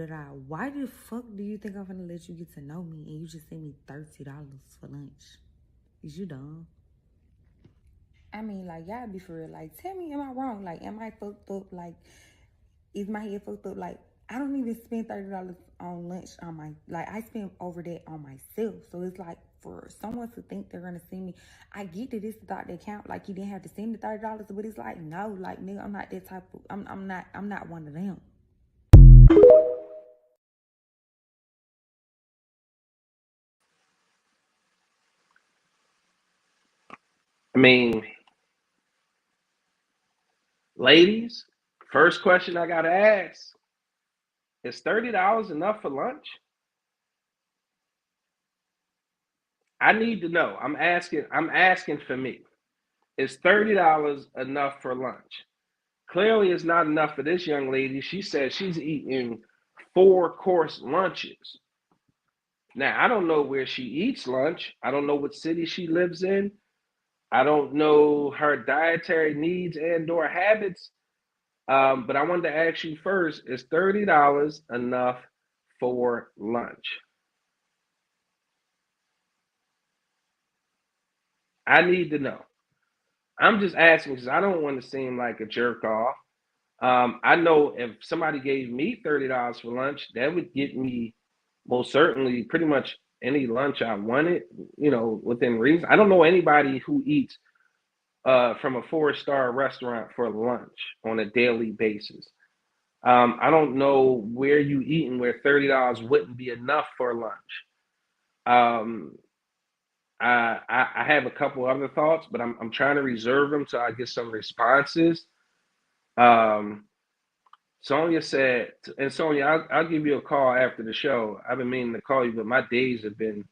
Why the fuck do you think I'm gonna let you get to know me and you just send me $30 for lunch? Is you dumb? I mean, like, y'all be for real. Like, tell me, am I wrong? Like, am I fucked up? Like, is my head fucked up? Like, I don't even spend $30 on lunch on my, like, I spend over that on myself. So it's like, for someone to think they're gonna send me, I get that it's the thought that count. Like, you didn't have to send the $30, but it's like, no, like, nigga, I'm not that type of, I'm not one of them. I mean, ladies, First question I gotta ask: is $30 enough for lunch? I need to know. I'm asking for me. Is $30 enough for lunch? Clearly, it's not enough for this young lady. She says she's eating 4-course lunches. Now, I don't know where she eats lunch. I don't know what city she lives in. I don't know her dietary needs and/or habits. But I wanted to ask you first: is $30 enough for lunch? I need to know. I'm just asking because I don't want to seem like a jerk off. I know if somebody gave me $30 for lunch, that would get me most certainly pretty much any lunch I wanted, within reason. I don't know anybody who eats from a 4-star restaurant for lunch on a daily basis. I don't know where you eating where $30 wouldn't be enough for lunch. I have a couple other thoughts, but I'm trying to reserve them so I get some responses. Sonia said, and Sonia, I'll give you a call after the show. I've been meaning to call you, but my days have been,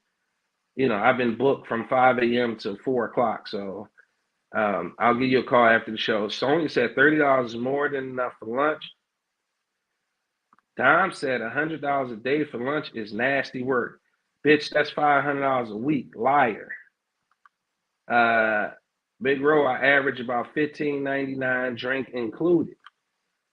I've been booked from 5 a.m. to 4 o'clock. So I'll give you a call after the show. Sonia said $30 is more than enough for lunch. Dom said $100 a day for lunch is nasty work. Bitch, that's $500 a week. Liar. Big Ro, I average about $15.99, drink included.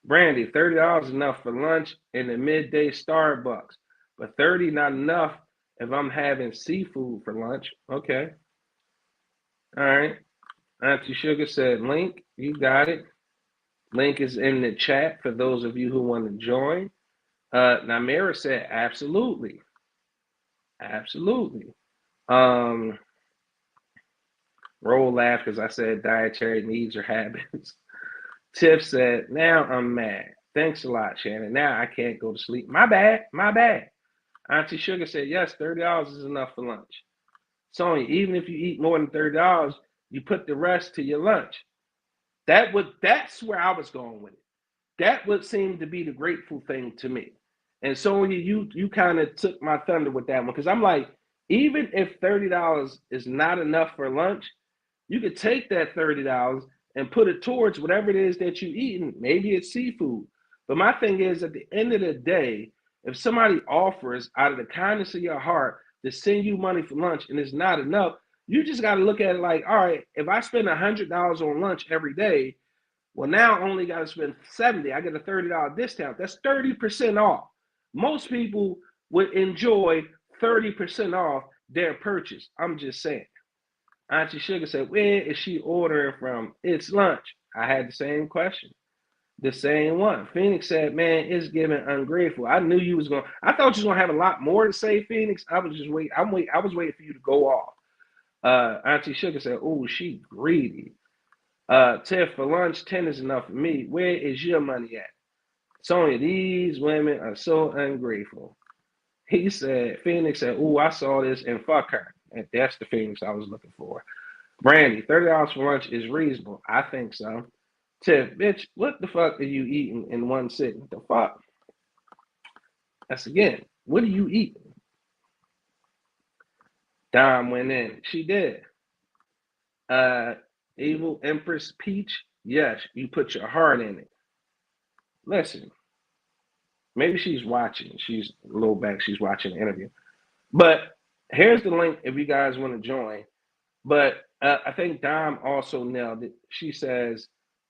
Brandy, $30 enough for lunch in the midday Starbucks, but $30 not enough if I'm having seafood for lunch. Okay. All right. Auntie Sugar said, link, you got it. Link is in the chat for those of you who want to join. Namira said, absolutely. Absolutely. Roll laugh because I said dietary needs or habits. Tiff said, now I'm mad. Thanks a lot, Shannon. Now I can't go to sleep. My bad. Auntie Sugar said, yes, $30 is enough for lunch. Sonya, even if you eat more than $30, you put the rest to your lunch. That's where I was going with it. That would seem to be the grateful thing to me. And Sonya, you kind of took my thunder with that one, because I'm like, even if $30 is not enough for lunch, you could take that $30 and put it towards whatever it is that you're eating. Maybe it's seafood. But my thing is, at the end of the day, if somebody offers out of the kindness of your heart to send you money for lunch and it's not enough, you just got to look at it like, all right, if I spend $100 on lunch every day, well, now I only got to spend $70. I get a $30 discount. That's 30% off. Most people would enjoy 30% off their purchase. I'm just saying. Auntie Sugar said, where is she ordering from? It's lunch. I had the same question. The same one. Phoenix said, man, it's giving ungrateful. I knew you was going to. I thought you was going to have a lot more to say, Phoenix. I was just waiting. I was waiting for you to go off. Auntie Sugar said, oh, she greedy. Tiff, for lunch, 10 is enough for me. Where is your money at? Sonya, these women are so ungrateful. He said, Phoenix said, oh, I saw this and fuck her. And that's the Phoenix I was looking for. Brandy, $30 for lunch is reasonable. I think so. Tiff, bitch, what the fuck are you eating in one sitting? The fuck? That's again, what are you eating? Dom went in. She did. Evil Empress Peach, yes, you put your heart in it. Listen, maybe she's watching. She's a little back. She's watching the interview. But here's the link if you guys want to join. But I think Dom also nailed it. She says,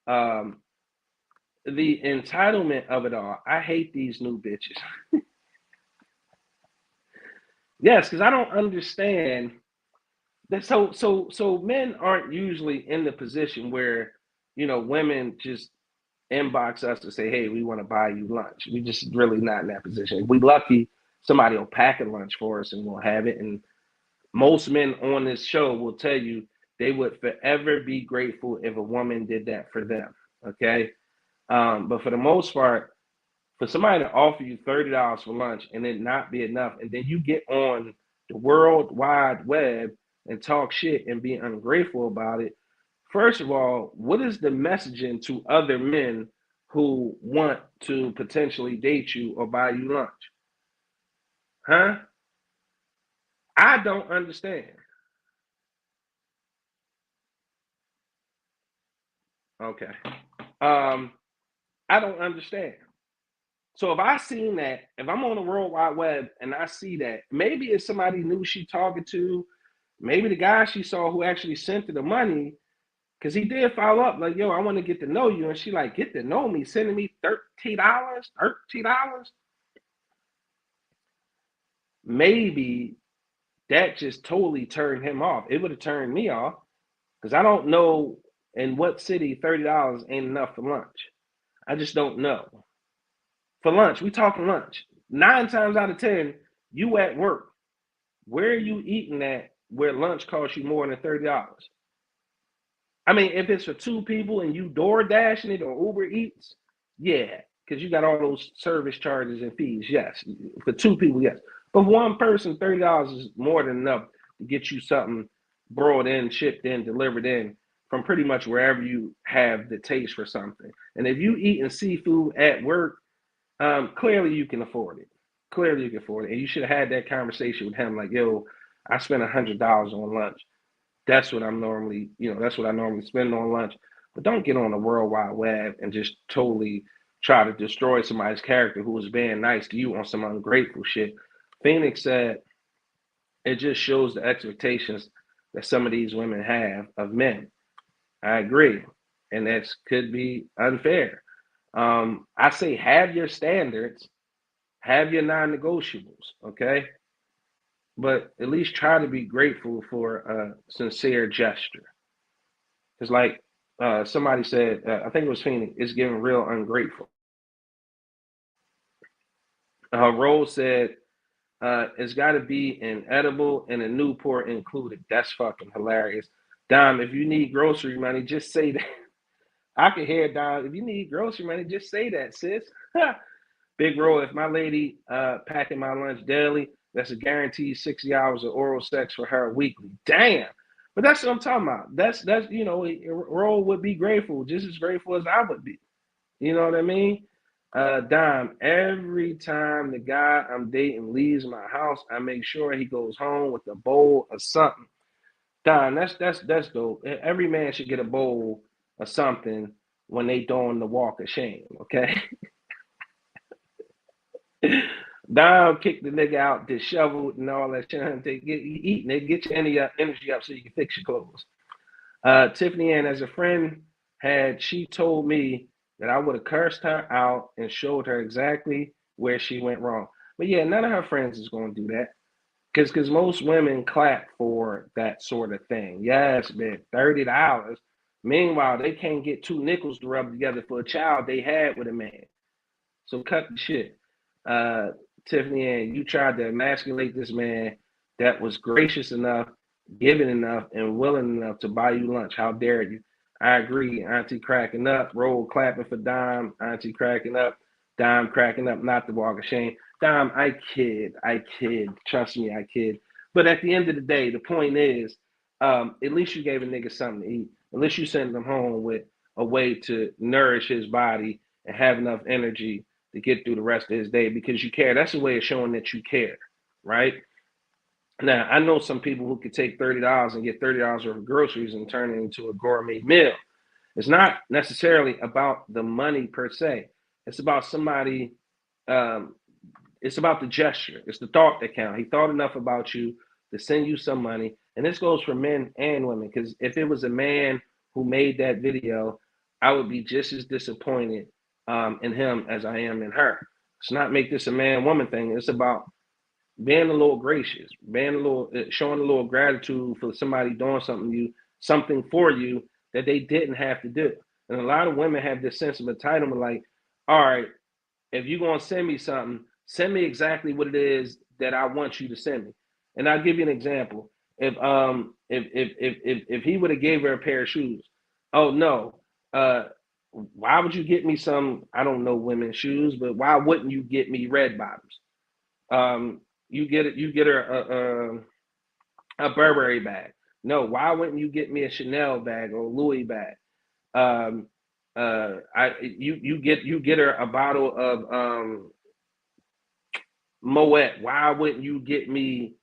the entitlement of it all. I hate these new bitches. Yes, because I don't understand that. So men aren't usually in the position where, women just inbox us to say, hey, we want to buy you lunch. We just really not in that position. If we lucky, somebody will pack a lunch for us and we'll have it. And most men on this show will tell you they would forever be grateful if a woman did that for them. Okay. But for the most part, for somebody to offer you $30 for lunch and it not be enough, and then you get on the World Wide Web and talk shit and be ungrateful about it. First of all, what is the messaging to other men who want to potentially date you or buy you lunch? Huh? I don't understand. Okay. I don't understand. So if I seen that, if I'm on the World Wide Web and I see that, maybe it's somebody new she talking to, maybe the guy she saw who actually sent her the money, because he did follow up like, yo, I want to get to know you. And she like, get to know me, sending me $13. Maybe that just totally turned him off. It would have turned me off because I don't know in what city $30 ain't enough for lunch. I just don't know. For lunch, we talking lunch. 9 times out of 10, you at work. Where are you eating at where lunch costs you more than $30? I mean, if it's for 2 people and you door dashing it or Uber Eats, yeah, because you got all those service charges and fees. Yes, for 2 people, yes. But for one person, $30 is more than enough to get you something brought in, shipped in, delivered in from pretty much wherever you have the taste for something. And if you eating seafood at work, clearly you can afford it. Clearly you can afford it. And you should have had that conversation with him like, yo, I spent $100 on lunch. That's what I'm normally, that's what I normally spend on lunch. But don't get on the World Wide Web and just totally try to destroy somebody's character who was being nice to you on some ungrateful shit. Phoenix said it just shows the expectations that some of these women have of men. I agree. And that could be unfair. I say have your standards, have your non-negotiables, okay? But at least try to be grateful for a sincere gesture. It's like somebody said, I think it was Phoenix, it's getting real ungrateful. Rose said, it's got to be an edible and a Newport included. That's fucking hilarious. Dom, if you need grocery money, just say that. I can hear Dom. If you need grocery money, just say that, sis. Big Ro, if my lady packing my lunch daily, that's a guaranteed 60 hours of oral sex for her weekly. Damn. But that's what I'm talking about. That's Ro would be grateful, just as grateful as I would be. You know what I mean? Dom, every time the guy I'm dating leaves my house, I make sure he goes home with a bowl of something. Dom, that's dope. Every man should get a bowl of something when they doing the walk of shame, okay? Dom kick the nigga out, disheveled and all that shit. Eating it, get your energy up so you can fix your clothes. Tiffany Ann, as a friend she told me that I would have cursed her out and showed her exactly where she went wrong. But yeah, none of her friends is going to do that. Because most women clap for that sort of thing. Yes, man, $30. Meanwhile, they can't get 2 nickels to rub together for a child they had with a man. So cut the shit. Tiffany Ann, you tried to emasculate this man that was gracious enough, giving enough, and willing enough to buy you lunch. How dare you? I agree. Auntie cracking up. Roll clapping for Dom. Auntie cracking up. Dom cracking up. Not the walk of shame. Dom, I kid. Trust me, I kid. But at the end of the day, the point is, at least you gave a nigga something to eat. At least you sent him home with a way to nourish his body and have enough energy to get through the rest of his day because you care. That's a way of showing that you care, right? Now, I know some people who could take $30 and get $30 worth of groceries and turn it into a gourmet meal. It's not necessarily about the money per se. It's about somebody, it's about the gesture. It's the thought that counts. He thought enough about you to send you some money. And this goes for men and women, because if it was a man who made that video, I would be just as disappointed in him as I am in her. It's not make this a man-woman thing. It's about being a little gracious, showing a little gratitude for somebody doing something for you that they didn't have to do. And a lot of women have this sense of entitlement, like, all right, if you're gonna send me something, send me exactly what it is that I want you to send me. And I'll give you an example. If he would have gave her a pair of shoes, oh no, why would you get me some, I don't know women's shoes, but why wouldn't you get me red bottoms? You get her a Burberry bag. No, why wouldn't you get me a Chanel bag or a Louis bag? you get her a bottle of Moet. Why wouldn't you get me,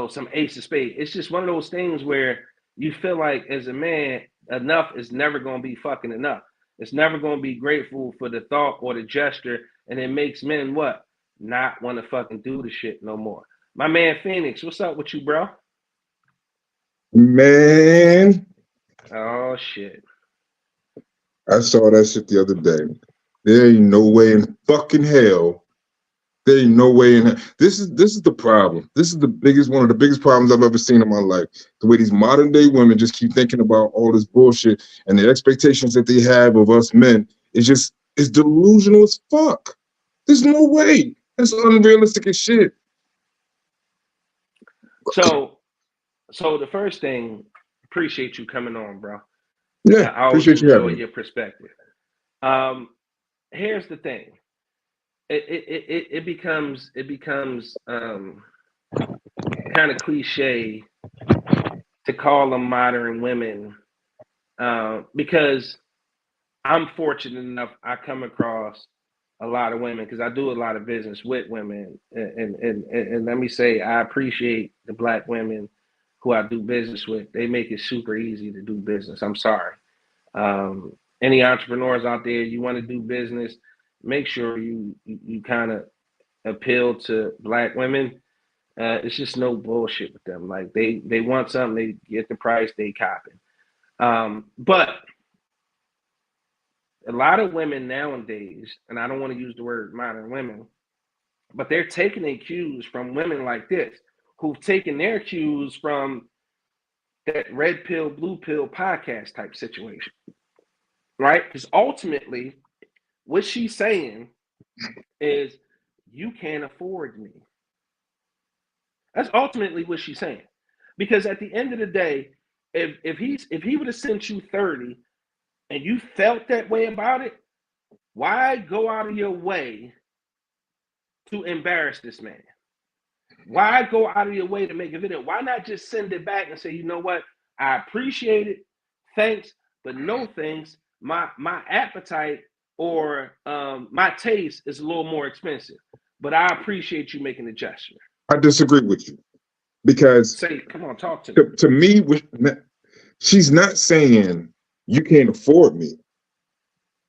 some Ace of Spades? It's just one of those things where you feel like as a man, enough is never going to be fucking enough. It's never going to be grateful for the thought or the gesture, and it makes men what? Not want to fucking do the shit no more. My man Phoenix, what's up with you, bro? Man, Oh shit. I saw that shit the other day. There ain't no way in fucking hell. There ain't no way in hell. This is the problem. This is one of the biggest problems I've ever seen in my life. The way these modern day women just keep thinking about all this bullshit and the expectations that they have of us men is delusional as fuck. There's no way. That's unrealistic as shit. So the first thing, appreciate you coming on, bro. Yeah, I always appreciate you enjoy having me. your perspective. Here's the thing. It becomes kind of cliche to call them modern women because I'm fortunate enough I come across a lot of women because I do a lot of business with women, and let me say I appreciate the Black women who I do business with. They make it super easy to do business. I'm sorry. Any entrepreneurs out there, you want to do business, make sure you kind of appeal to Black women. It's just no bullshit with them. Like they want something, they get the price, they cop it. But a lot of women nowadays, and I don't want to use the word modern women, but they're taking their cues from women like this, who've taken their cues from that red pill, blue pill podcast type situation, right? Because ultimately, what she's saying is, you can't afford me. That's ultimately what she's saying. Because at the end of the day, if he would have sent you 30 and you felt that way about it, why go out of your way to embarrass this man? Why go out of your way to make a video? Why not just send it back and say, you know what? I appreciate it. Thanks, but no thanks. My appetite or my taste is a little more expensive, but I appreciate you making the gesture. I disagree with you because come on, talk to me. To me, she's not saying you can't afford me.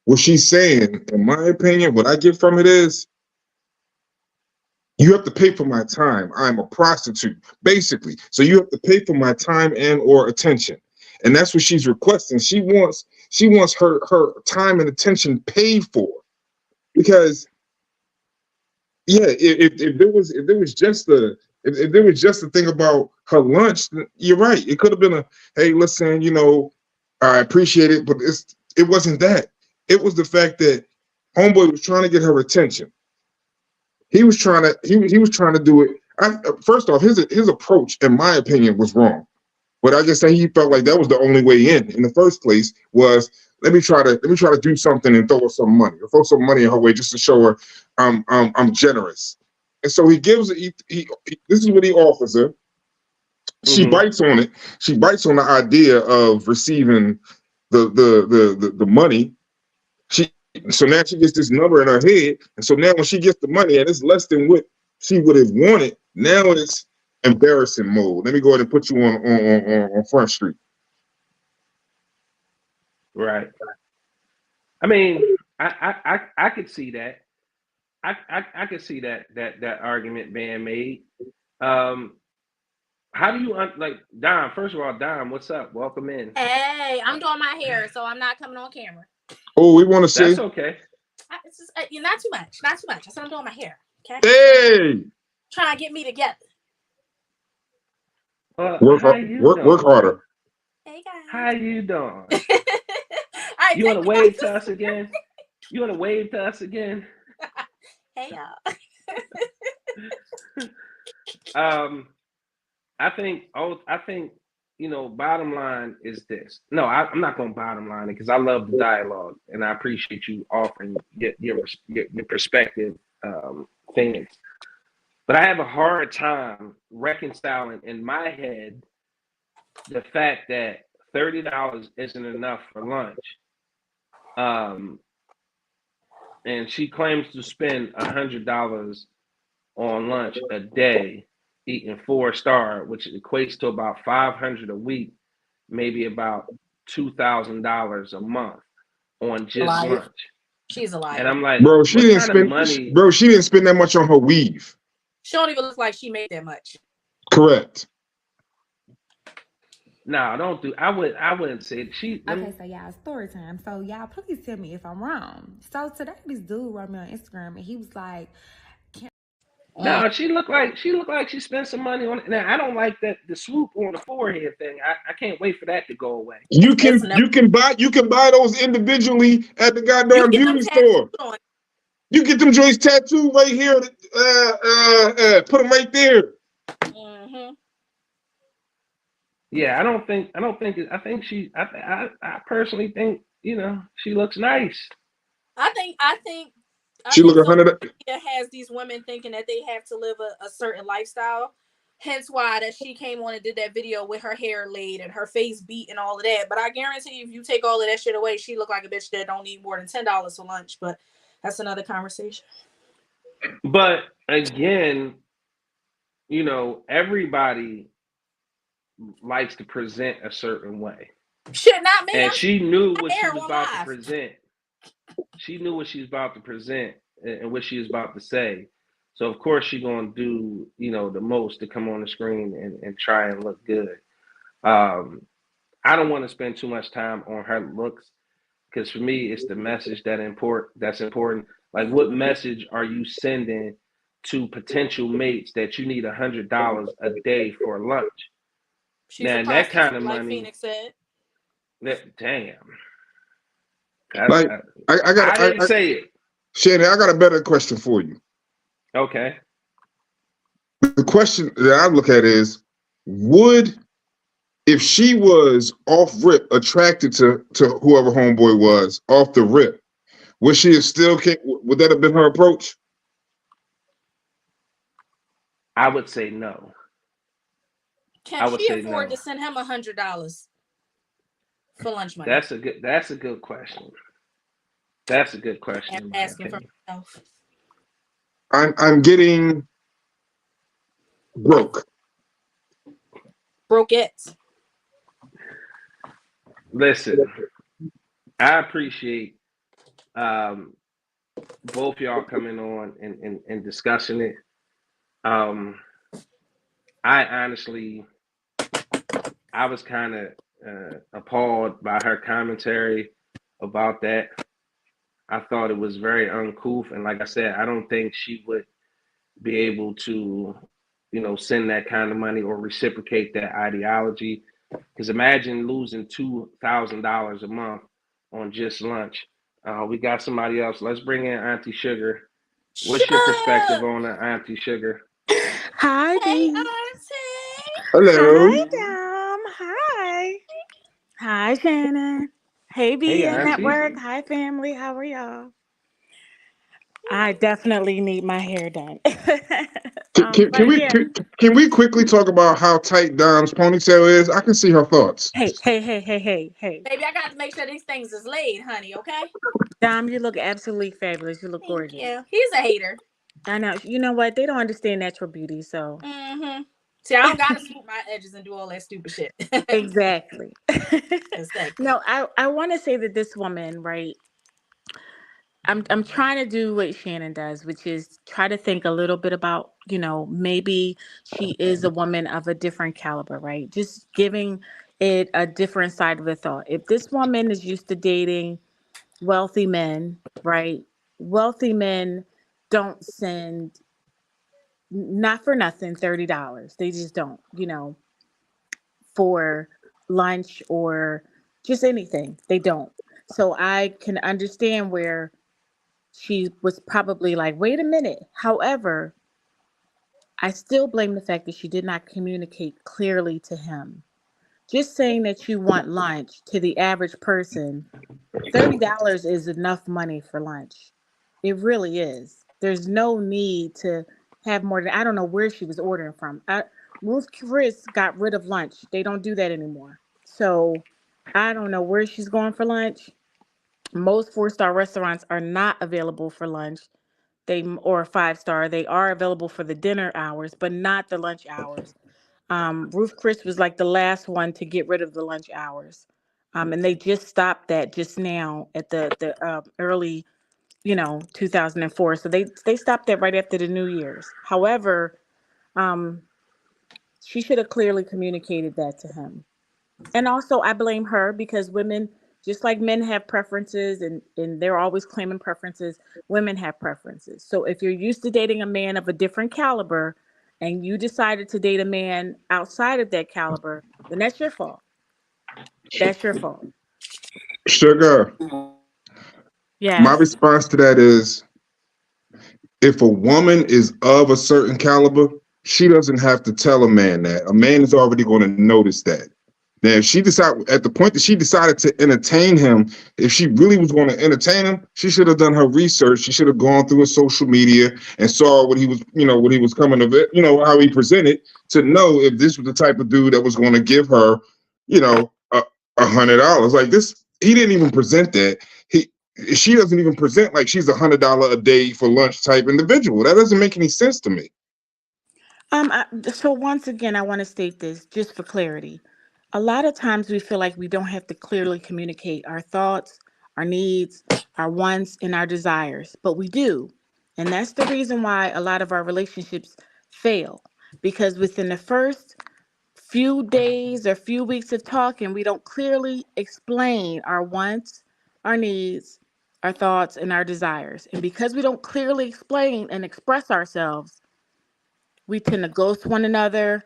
What she's saying, in my opinion, what I get from it is, you have to pay for my time. I'm a prostitute, basically. So you have to pay for my time and or attention. And that's what she's requesting. She wants her time and attention paid for. Because yeah, if there was just a thing about her lunch, you're right. It could have been hey, listen, I appreciate it, but it wasn't that. It was the fact that homeboy was trying to get her attention. He was trying to do it. First off, his approach, in my opinion, was wrong. But I just say he felt like that was the only way in the first place was let me try to do something and throw her some money or throw some money in her way just to show her I'm generous. And so he gives this is what he offers her. She bites on it. She bites on the idea of receiving the money. So now she gets this number in her head, and so now when she gets the money and it's less than what she would have wanted, now it's embarrassing mode. Let me go ahead and put you on Front Street. Right. I mean, I could see that. I could see that argument being made. How do you like Dom? First of all, Dom, what's up? Welcome in. Hey, I'm doing my hair, so I'm not coming on camera. Oh, we want to say that's okay. It's just, not too much. Not too much. I said I'm doing my hair. Okay. Hey, try and get me together. Work harder. Hey guys. How you doing? Right, you want to wave to us again? You want to wave to us again? Hey y'all. I think bottom line is this. No, I'm not going to bottom line it because I love the dialogue and I appreciate you offering your perspective, things. But I have a hard time reconciling in my head the fact that $30 isn't enough for lunch, And she claims to spend $100 on lunch a day, eating 4-star, which equates to about $500 a week, maybe about $2,000 a month on just Liar. lunch. She's a And liar. I'm like, Bro, she what didn't kind of spend. money? Bro, she didn't spend that much on her weave. She don't even look like she made that much. Correct. No, don't do. I wouldn't say she. Okay, so y'all, story time. So y'all, please tell me if I'm wrong. So today, this dude wrote me on Instagram, and he was like, No, she looked like she spent some money on it. Now I don't like that the swoop on the forehead thing. I can't wait for that to go away. You can buy those individually at the goddamn beauty store. You get them joints tattooed right here. Put them right there. Yeah, I think she. I personally think she looks nice. I think She look social 100. media has these women thinking that they have to live a certain lifestyle. Hence why that she came on and did that video with her hair laid and her face beat and all of that. But I guarantee you, if you take all of that shit away, she look like a bitch that don't need more than $10 for lunch. But that's another conversation. But again, everybody likes to present a certain way. Shit, not me. And she knew what she was about to present. She knew what she was about to present and what she was about to say. So of course she's gonna do, the most to come on the screen and try and look good. I don't want to spend too much time on her looks because for me it's the message that's important. Like, what message are you sending to potential mates that you need $100 a day for lunch? She's now that kind of money, like Phoenix said. Damn. I didn't say it. Shannon, I got a better question for you. Okay. The question that I look at is, if she was off rip attracted to whoever homeboy was off the rip, would she have would that have been her approach? I would say no. Can she afford to send him $100 for lunch money? That's a good question. That's a good question. I'm asking for myself. I'm getting broke. Broke it. Listen, I appreciate both y'all coming on and discussing it. I honestly, I was kind of appalled by her commentary about that. I thought it was very uncouth, and like I said, I don't think she would be able to, send that kind of money or reciprocate that ideology. Because imagine losing $2,000 a month on just lunch. We got somebody else. Let's bring in Auntie Sugar. What's your perspective on Auntie Sugar? Hi, Hey, Dee. Auntie. Hello. Hi, Dom. Hi. Hi, Shannon. Hey, Hey, BN Auntie. Network. Hi, family. How are y'all? I definitely need my hair done. Can we quickly talk about how tight Dom's ponytail is? I can see her thoughts. Hey. Baby, I got to make sure these things is laid, honey, okay? Dom, you look absolutely fabulous. You look gorgeous. Yeah, he's a hater. I know. You know what? They don't understand natural beauty, so. Mm-hmm. See, I don't got to swoop my edges and do all that stupid shit. Exactly. No, I want to say that this woman, right? I'm trying to do what Shannon does, which is try to think a little bit about, maybe she is a woman of a different caliber, right? Just giving it a different side of the thought. If this woman is used to dating wealthy men, right? Wealthy men don't send, not for nothing, $30. They just don't, for lunch or just anything. They don't. So I can understand where she was probably like, wait a minute. However, I still blame the fact that she did not communicate clearly to him. Just saying that you want lunch to the average person, $30 is enough money for lunch. It really is. There's no need to have more than, I don't know where she was ordering from. Ruth Chris got rid of lunch. They don't do that anymore. So I don't know where she's going for lunch. Most 4-star restaurants are not available for lunch. Or 5-star, they are available for the dinner hours, but not the lunch hours. Ruth Chris was like the last one to get rid of the lunch hours. And they just stopped that just now at the early, 2004. So they stopped that right after the New Year's. However, um, she should have clearly communicated that to him. And also, I blame her because women, just like men have preferences and they're always claiming preferences, women have preferences. So if you're used to dating a man of a different caliber and you decided to date a man outside of that caliber, then that's your fault. That's your fault. Sugar, my Yes. response to that is, if a woman is of a certain caliber, she doesn't have to tell a man that. A man is already going to notice that. Now, if she decided at the point that she decided to entertain him, if she really was going to entertain him, she should have done her research. She should have gone through his social media and saw what he was, what he was coming of it, how he presented, to know if this was the type of dude that was going to give her, $100. Like this, he didn't even present that. She doesn't even present like she's $100 a day for lunch type individual. That doesn't make any sense to me. So once again, I want to state this just for clarity. A lot of times we feel like we don't have to clearly communicate our thoughts, our needs, our wants, and our desires, but we do. And that's the reason why a lot of our relationships fail, because within the first few days or few weeks of talking, we don't clearly explain our wants, our needs, our thoughts, and our desires. And because we don't clearly explain and express ourselves, we tend to ghost one another.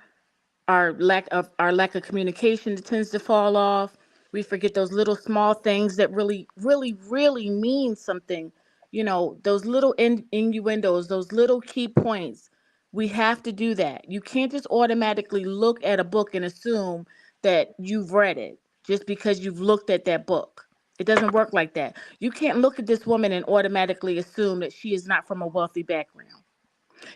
Our lack of communication tends to fall off. We forget those little small things that really, really, really mean something. Those little innuendos, those little key points. We have to do that. You can't just automatically look at a book and assume that you've read it just because you've looked at that book. It doesn't work like that. You can't look at this woman and automatically assume that she is not from a wealthy background.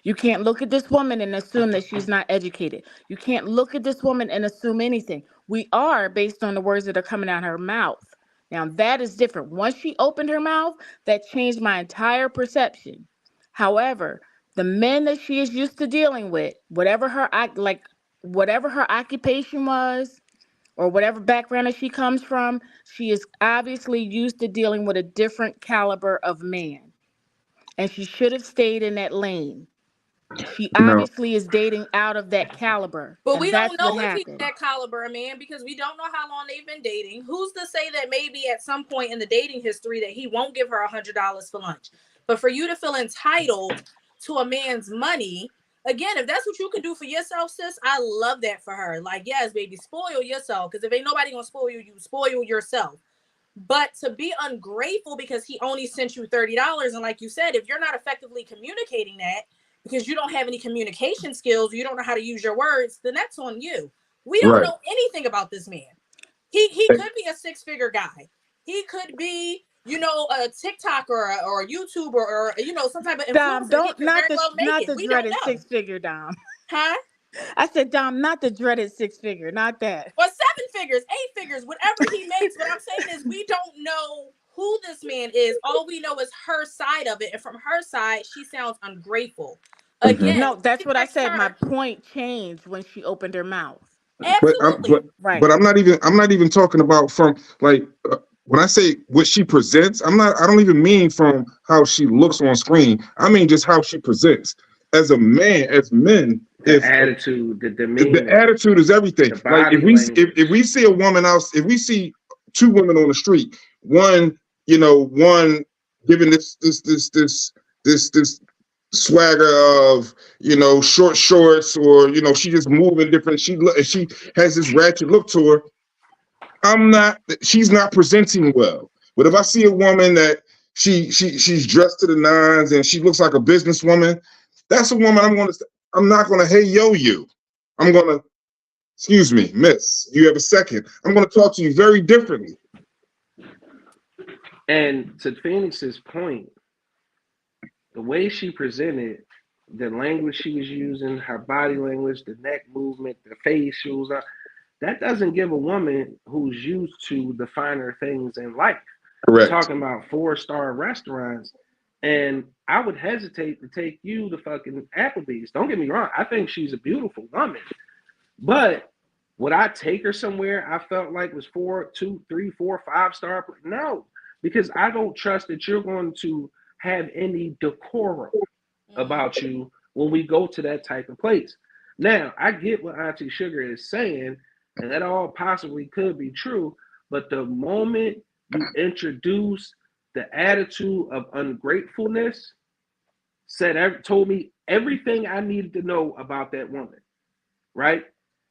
You can't look at this woman and assume that she's not educated. You can't look at this woman and assume anything. We are based on the words that are coming out of her mouth. Now, that is different. Once she opened her mouth, that changed my entire perception. However, the men that she is used to dealing with, whatever her occupation was, or whatever background that she comes from, she is obviously used to dealing with a different caliber of man. And she should have stayed in that lane. She No, obviously is dating out of that caliber, But and we don't that's what know if he's happened. that caliber, man, because we don't know how long they've been dating. Who's to say that maybe at some point in the dating history that he won't give her $100 for lunch? But for you to feel entitled to a man's money, again, if that's what you can do for yourself, sis, I love that for her. Like, yes, baby, spoil yourself, because if ain't nobody gonna spoil you, you spoil yourself. But to be ungrateful because he only sent you $30, and like you said, if you're not effectively communicating that because you don't have any communication skills, you don't know how to use your words, then that's on you. We don't right. know anything about this man. He could be a 6-figure guy. He could be, a TikToker or a YouTuber or some type of Dom, influencer. He don't could very well make not it. the We don't dreaded know. 6-figure Dom. Huh? I said Dom, not the dreaded 6-figure, not that. Or 7 figures, 8 figures, whatever he makes. What I'm saying is we don't know who this man is. All we know is her side of it. And from her side, she sounds ungrateful. Again, No, that's what I that's said. her. My point changed when she opened her mouth. But I'm Absolutely. Right. I'm not even talking about from like when I say what she presents. I don't even mean from how she looks on screen. I mean just how she presents as a man, as men. The attitude, the demeanor, the attitude is everything. the Like body if we see a woman out, if we see 2 women on the street, one giving this swagger of short shorts, or she just moving different, she has this ratchet look to her, she's not presenting well. But if I see a woman that she's dressed to the nines and she looks like a businesswoman, that's a woman I'm not gonna hey yo you. I'm gonna, excuse me, miss, you have a second. I'm gonna talk to you very differently. And to Phoenix's point, the way she presented, the language she was using, her body language, the neck movement, the facials, that doesn't give a woman who's used to the finer things in life. Correct. talking about 4-star restaurants, and I would hesitate to take you to fucking Applebee's. Don't get me wrong. I think she's a beautiful woman, but would I take her somewhere I felt like was 2, 3, 4, 5-star? No, because I don't trust that you're going to have any decorum about you when we go to that type of place. Now, I get what Auntie Sugar is saying, and that all possibly could be true, but the moment you introduce the attitude of ungratefulness, told me everything I needed to know about that woman, right?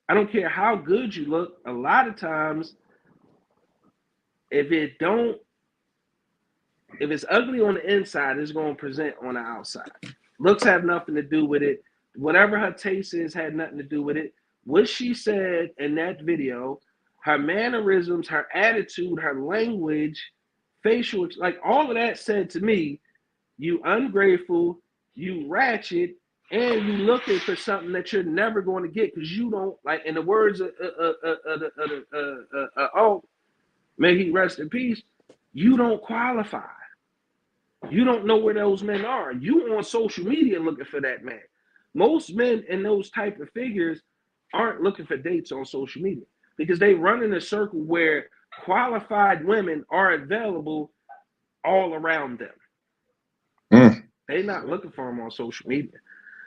I don't care how good you look. A lot of times, if it's ugly on the inside, it's going to present on the outside. Looks have nothing to do with it. Whatever her taste is had nothing to do with it. What she said in that video, her mannerisms, her attitude, her language, facial, like all of that said to me, you ungrateful, you ratchet, and you looking for something that you're never going to get because you don't, like, in the words of oh, may he rest in peace, you don't qualify. You don't know where those men are. You on social media looking for that man. Most men in those type of figures aren't looking for dates on social media because they run in a circle where qualified women are available all around them. They're not looking for them on social media.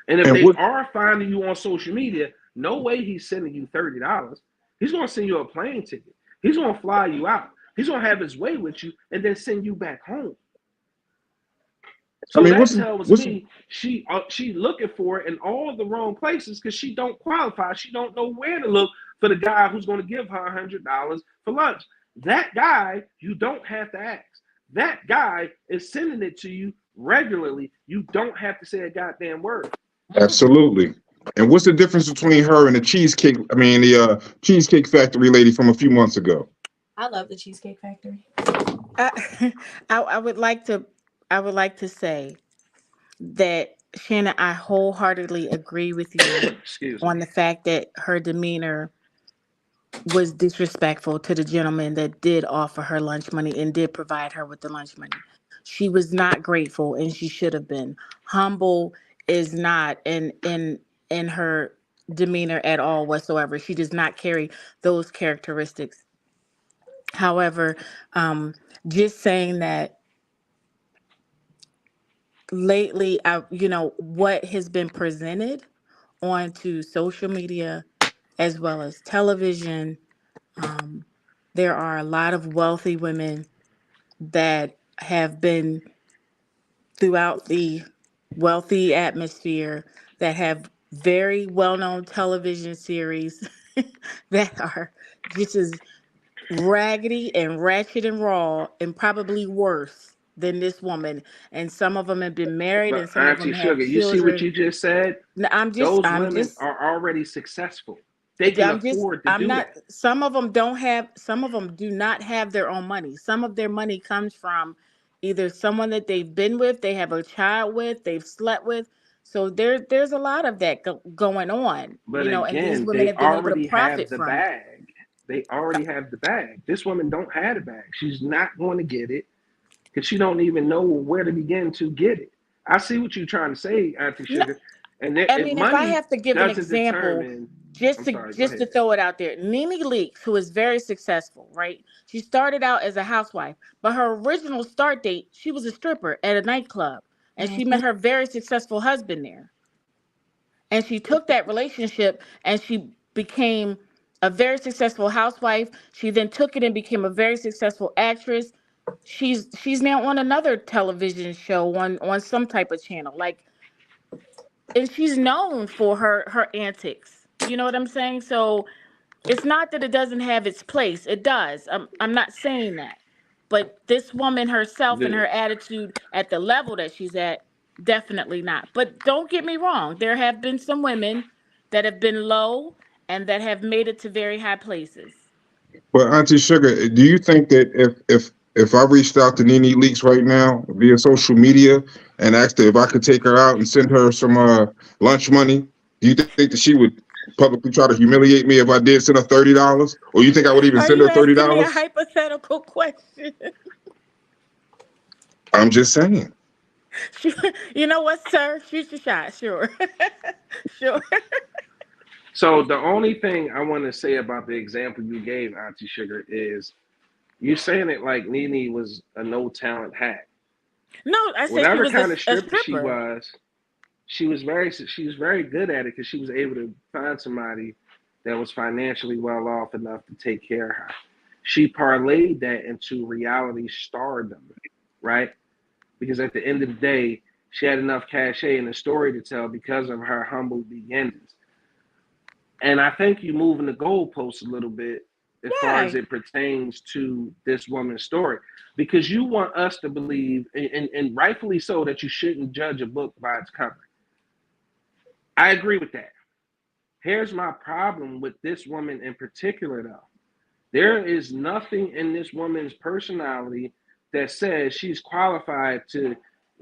And if they are finding you on social media, no way he's sending you $30. He's going to send you a plane ticket. He's going to fly you out. He's going to have his way with you and then send you back home. So that tells me she looking for it in all the wrong places because she don't qualify. She don't know where to look for the guy who's going to give her $100 for lunch. That guy, you don't have to ask. That guy is sending it to you regularly. You don't have to say a goddamn word. Absolutely. And what's the difference between her and the Cheesecake Factory lady from a few months ago? I love the Cheesecake Factory. I would like to say that Shannon, I wholeheartedly agree with you on the fact that her demeanor was disrespectful to the gentleman that did offer her lunch money and did provide her with the lunch money. She was not grateful, and she should have been. Humble is not in her demeanor at all whatsoever. She does not carry those characteristics. However, just saying that lately, what has been presented onto social media as well as television, there are a lot of wealthy women that have been throughout the wealthy atmosphere that have very well-known television series that are just as raggedy and ratchet and raw and probably worse than this woman. And some of them have been married, But and some of them Auntie have Sugar, you see what children. you just said? No, Those women are already successful. They can afford to do that. Some of them do not have their own money. Some of their money comes from either someone that they've been with, they have a child with, they've slept with. So there's a lot of that going on. But and these again, women they have been able already to profit have the from it. bag. They already have the bag. This woman don't have the bag. She's not going to get it because she don't even know where to begin to get it. I see what you're trying to say, Auntie Sugar. And if I have to give an example, just to throw it out there, Nene Leakes, who is very successful, right? She started out as a housewife, but her original start date, she was a stripper at a nightclub, and she met her very successful husband there. And she took that relationship and she became a very successful housewife. She then took it and became a very successful actress. She's now on another television show on some type of channel, and she's known for her antics. You know what I'm saying? So it's not that it doesn't have its place. It does. I'm not saying that. But this woman herself and her attitude at the level that she's at, definitely not. But don't get me wrong. There have been some women that have been low and that have made it to very high places. Well, Auntie Sugar, do you think that if I reached out to Nene Leakes right now via social media and asked her if I could take her out and send her some lunch money, do you think that she would publicly try to humiliate me if I did send her $30? Or you think I would even send her $30? Are you asking me a hypothetical question? I'm just saying. You know what, sir? Shoot your shot. Sure. Sure. So the only thing I want to say about the example you gave, Auntie Sugar, is you saying it like Nene was a no talent hack. No, I said she Whatever was kind of a stripper she stripper. was, she was very good at it because she was able to find somebody that was financially well off enough to take care of her. She parlayed that into reality stardom, right? Because at the end of the day, she had enough cachet and a story to tell because of her humble beginnings. And I think you're moving the goalposts a little bit as far as Why? it pertains to this woman's story, because you want us to believe, and rightfully so, that you shouldn't judge a book by its cover. I agree with that. Here's my problem with this woman in particular, though. There is nothing in this woman's personality that says she's qualified to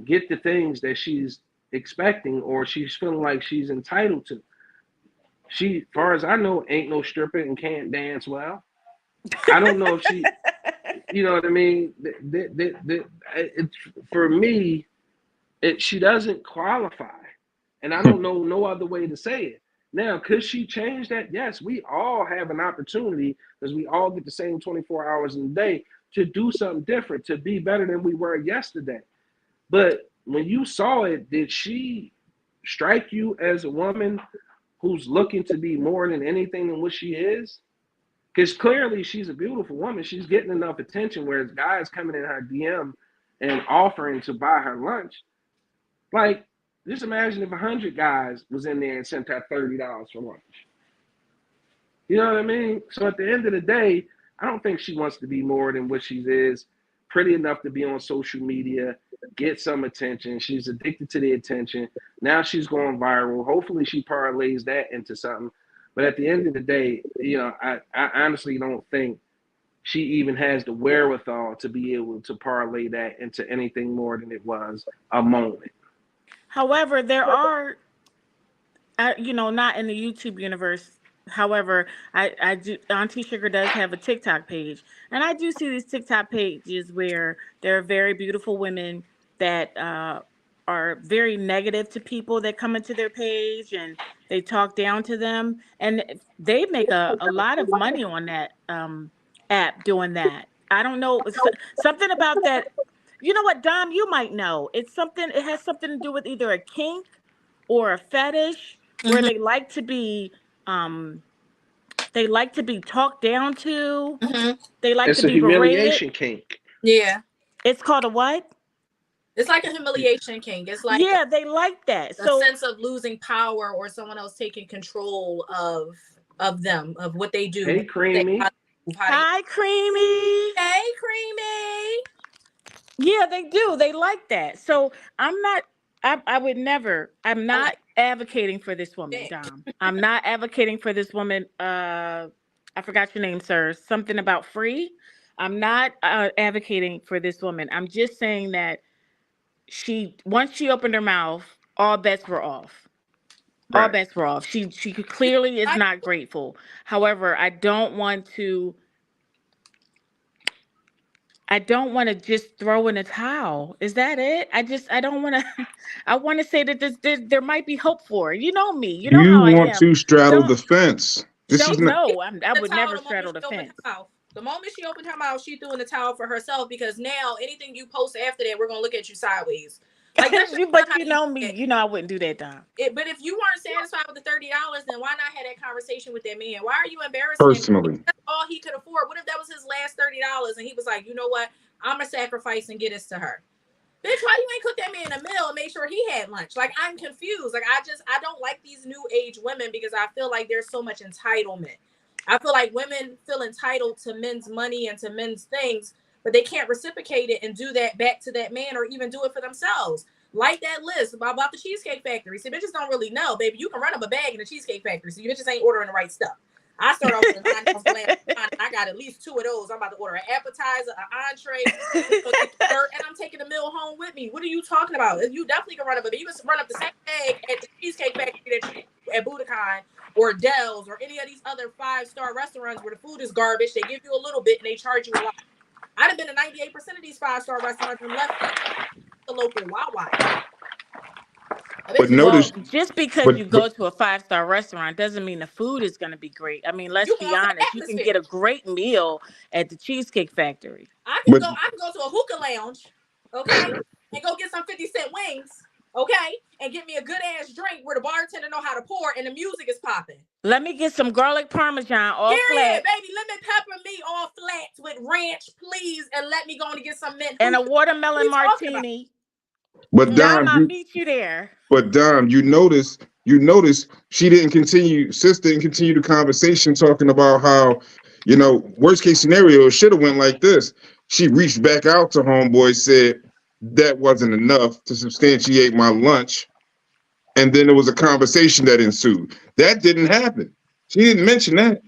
get the things that she's expecting or she's feeling like she's entitled to. She, far as I know, ain't no stripper and can't dance well. I don't know if she, you know what I mean? For me, she doesn't qualify. And I don't know no other way to say it. Now, could she change that? Yes, we all have an opportunity because we all get the same 24 hours in a day to do something different, to be better than we were yesterday. But when you saw it, did she strike you as a woman who's looking to be more than anything than what she is? Because clearly she's a beautiful woman. She's getting enough attention, whereas guys coming in her DM and offering to buy her lunch. Like, just imagine if 100 guys was in there and sent her $30 for lunch. You know what I mean? So at the end of the day, I don't think she wants to be more than what she is. Pretty enough to be on social media, get some attention. She's addicted to the attention. Now she's going viral. Hopefully she parlays that into something. But at the end of the day, you know, I honestly don't think she even has the wherewithal to be able to parlay that into anything more than it was a moment. However, there are, not in the YouTube universe. However, I do. Auntie Sugar does have a TikTok page, and I do see these TikTok pages where there are very beautiful women that are very negative to people that come into their page, and they talk down to them, and they make a lot of money on that app doing that. I don't know, something about that. You know what, Dom? You might know. It's something. It has something to do with either a kink or a fetish, where Mhm. um they like to be talked down to. Mhm. They like It's to a be berated. humiliation kink. Yeah. It's called a what? It's like a humiliation king. It's like Yeah, they like that. a So sense of losing power or someone else taking control of them, of what they do. Hey, Creamy. hi, Creamy. Hey, Creamy. Yeah, they do. They like that. So I'm not. I would never. I'm not advocating for this woman, Dom. I'm not advocating for this woman. I forgot your name, sir. Something about free. I'm not advocating for this woman. I'm just saying that once she opened her mouth, all bets were off. All Right. bets were off. She clearly is not grateful. However, I don't want to just throw in a towel. Is that it? I don't want to. I want to say that there might be hope for her. You know me. You know You how I want am. to straddle Don't the fence. This is not. no. I would never straddle the fence. The moment she opened her mouth, she threw in the towel for herself, because now anything you post after that, we're gonna look at you sideways. Like that's But you know me. You know I wouldn't do that, Dom. But if you weren't satisfied with the $30, then why not have that conversation with that man? Why are you embarrassing Personally. him? That's all he could afford. What if that was his last $30 and he was like, you know what? I'm gonna sacrifice and get this to her. Bitch, why you ain't cook that man a meal and make sure he had lunch? Like, I'm confused. Like, I don't like these new age women because I feel like there's so much entitlement. I feel like women feel entitled to men's money and to men's things, but they can't reciprocate it and do that back to that man or even do it for themselves. Like that list about the Cheesecake Factory. See, bitches don't really know, baby. You can run up a bag in the Cheesecake Factory, so you bitches ain't ordering the right stuff. I start off with I got at least 2 of those. I'm about to order an appetizer, an entree, and I'm taking the meal home with me. What are you talking about? You definitely can run up, but you can run up the same bag at the Cheesecake Factory that you at Budokan or Dell's or any of these other 5-star restaurants where the food is garbage. They give you a little bit and they charge you a lot. I'd have been to 98% of these 5-star restaurants and left the local Wawa. But notice, just because but you go to a 5-star restaurant doesn't mean the food is going to be great. I mean, let's You be going for the honest. You can atmosphere. get a great meal at the Cheesecake Factory. I can but go to a hookah lounge, okay, and go get some 50-cent wings, okay, and get me a good ass drink where the bartender know how to pour and the music is popping. Let me get some garlic parmesan all Period, flat baby. Lemon pepper me all flats with ranch, please, and let me go and get some mint. and a What watermelon you talking about? martini. but Dom, Dom, I'll you meet you there. but Dom, you notice she didn't continue. Sis didn't continue the conversation talking about how, worst case scenario, it should have went like this. She reached back out to homeboy, said that wasn't enough to substantiate my lunch, and then there was a conversation that ensued. That didn't happen. She didn't mention that.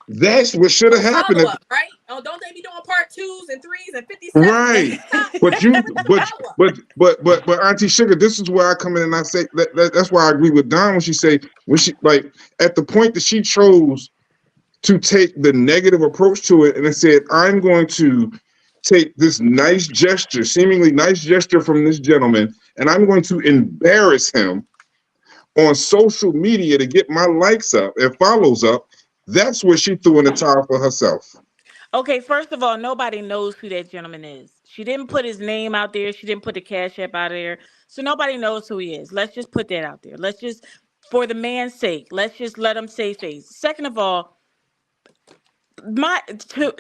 That's what should have happened. Follow up, right? Oh, don't they be doing part 2s and 3s and 57s? Right. But Auntie Sugar, this is where I come in and I say that's why I agree with Don when she like at the point that she chose to take the negative approach to it and it said, I'm going to take this seemingly nice gesture from this gentleman, and I'm going to embarrass him on social media to get my likes up and follows up. That's where she threw in the towel for herself. Okay, first of all, nobody knows who that gentleman is. She didn't put his name out there. She didn't put the Cash App out there. So nobody knows who he is. Let's just put that out there. Let's just, for the man's sake, let's just let him save face. Second of all, not to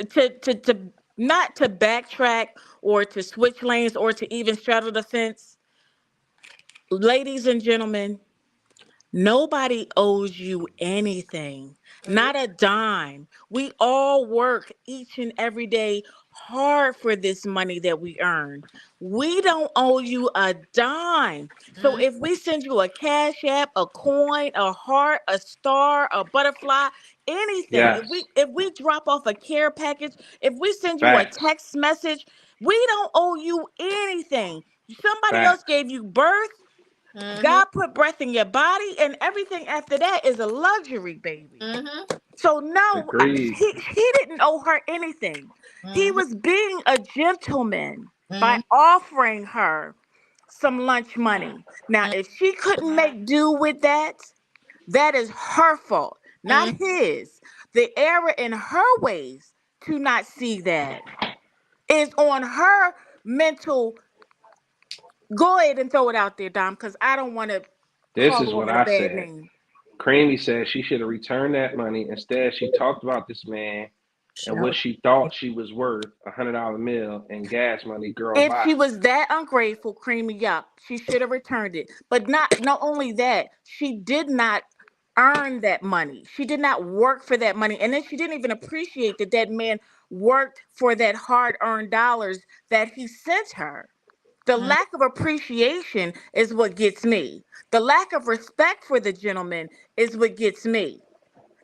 backtrack or to switch lanes or to even straddle the fence. Ladies and gentlemen, nobody owes you anything, not a dime. We all work each and every day hard for this money that we earn. We don't owe you a dime. So if we send you a Cash App, a coin, a heart, a star, a butterfly, anything, Yes. if we drop off a care package, if we send you Facts. a text message, we don't owe you anything. Somebody else Facts. gave you birth. God put breath in your body, and everything after that is a luxury, baby. So no, Agreed. he didn't owe her anything. He was being a gentleman by offering her some lunch money. Now, if she couldn't make do with that, that is her fault, not his. The error in her ways to not see that is on her mental. Go ahead and throw it out there, Dom, because I don't want to This call is her what a I bad said. name. Creamy said she should have returned that money. Instead, she talked about this man and what she thought she was worth, $100 meal and gas money. Girl, If bye. she was that ungrateful, Creamy, yup, she should have returned it. But not only that, she did not earn that money. She did not work for that money. And then she didn't even appreciate that that man worked for that hard-earned dollars that he sent her. The lack of appreciation is what gets me. The lack of respect for the gentleman is what gets me.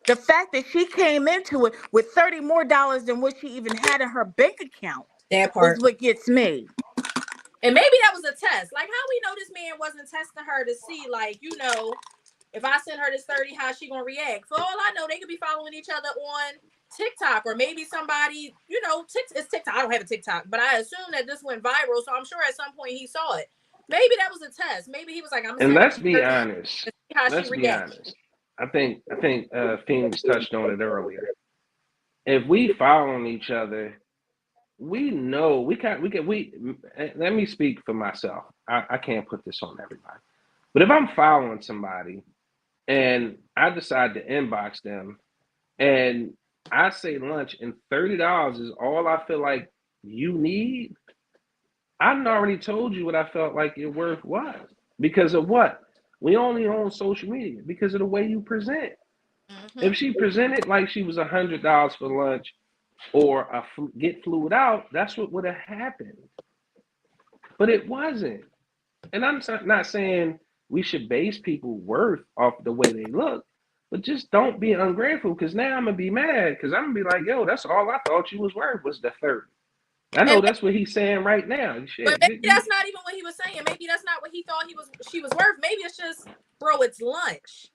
The fact that she came into it with $30 more than what she even had in her bank account That part. is what gets me. And maybe that was a test. Like, how we know this man wasn't testing her to see, like, if I send her this 30, how she gonna react? For all I know, they could be following each other on TikTok, or maybe somebody, it's TikTok. I don't have a TikTok, but I assume that this went viral, so I'm sure at some point he saw it. Maybe that was a test. Maybe he was like, I'm gonna And send let's her be 30 honest. to see how Let's she be reacts. honest. I think Phoenix touched on it earlier. If we following each other, we know let me speak for myself. I can't put this on everybody. But if I'm following somebody and I decide to inbox them and I say lunch and $30 is all I feel like you need, I already told you what I felt like your worth was. Because of what? We only own social media because of the way you present. If she presented like she was $100 for lunch or get flued out, that's what would have happened. But it wasn't. And I'm not saying we should base people's worth off the way they look, but just don't be ungrateful, because now I'm going to be mad, because I'm going to be like, yo, that's all I thought you was worth was the 30. I know that's what he's saying right now. Shit. But maybe that's not even what he was saying. Maybe that's not what he thought she was worth. Maybe it's just, bro, it's lunch.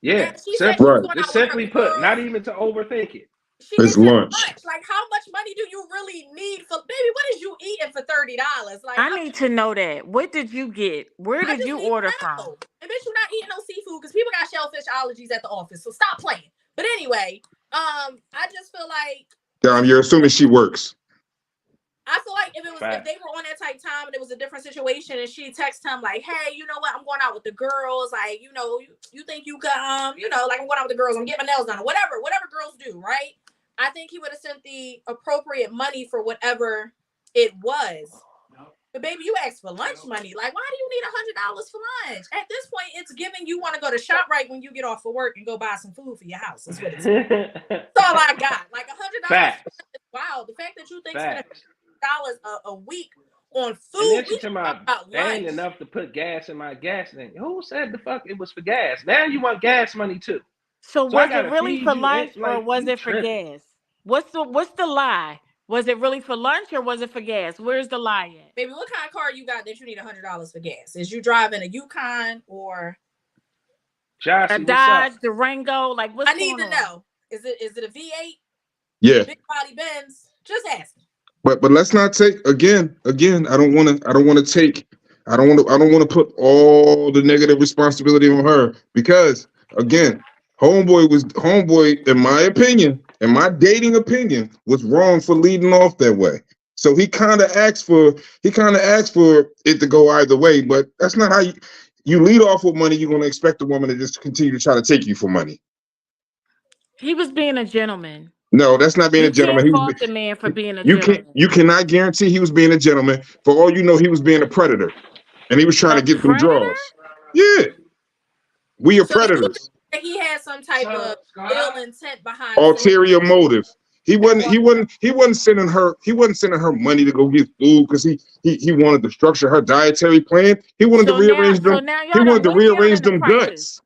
Yeah, She said she was going out just with her simply put, girls. not even to overthink it. She It's gets it lunch. lunch. Like, how much money do you really need for baby? What is you eating for $30? Like, I need to know that. What did you get? Where I did just you need order to from? know. And bitch, you're not eating no seafood because people got shellfish allergies at the office. So stop playing. But anyway, I just feel like Dom, you're assuming she works. I feel like if Facts. they were on that type time and it was a different situation and she texted him like, hey, you know what? I'm going out with the girls. Like, you know, you think you come, you know, like I'm going out with the girls. I'm getting my nails done or whatever girls do, right? I think he would have sent the appropriate money for whatever it was. But baby, you asked for lunch money. Like, why do you need $100 for lunch? At this point, it's giving you want to go to ShopRite when you get off of work and go buy some food for your house. That's what it's. That's all I got. Like $100. Facts. Wow, the fact that you think Facts. $100 a week on And food. then she talking about that ain't lunch. enough to put gas in my gas tank. Who said the fuck it was for gas? Now you want gas money too. So So I was it gotta really feed for you lunch it, or like, was you it for tripping. gas? What's the lie? Was it really for lunch or was it for gas? Where's the lie at? Baby, what kind of car you got that you need $100 for gas? Is you driving a Yukon or Jossie, A what's Dodge, up? Durango? Like what's I need going to on? know. Is it a V8? Yeah. Big body Benz? Just asking. But let's not take again. I don't want to put all the negative responsibility on her because again, homeboy, in my opinion, in my dating opinion, was wrong for leading off that way. So he kind of asked for it to go either way, but that's not how you lead off with money. You're going to expect a woman to just continue to try to take you for money. He was being a gentleman. No, that's not being You a gentleman. can't fault the man for being a You gentleman. cannot guarantee he was being a gentleman. For all you know, he was being a predator, and he was trying to get them draws. Yeah, we are So you predators. think he had some type of ill intent behind Ulterior motive. He wasn't sending her money to go get food because he wanted to structure her dietary plan. He wanted to rearrange them. He wanted to rearrange them guts.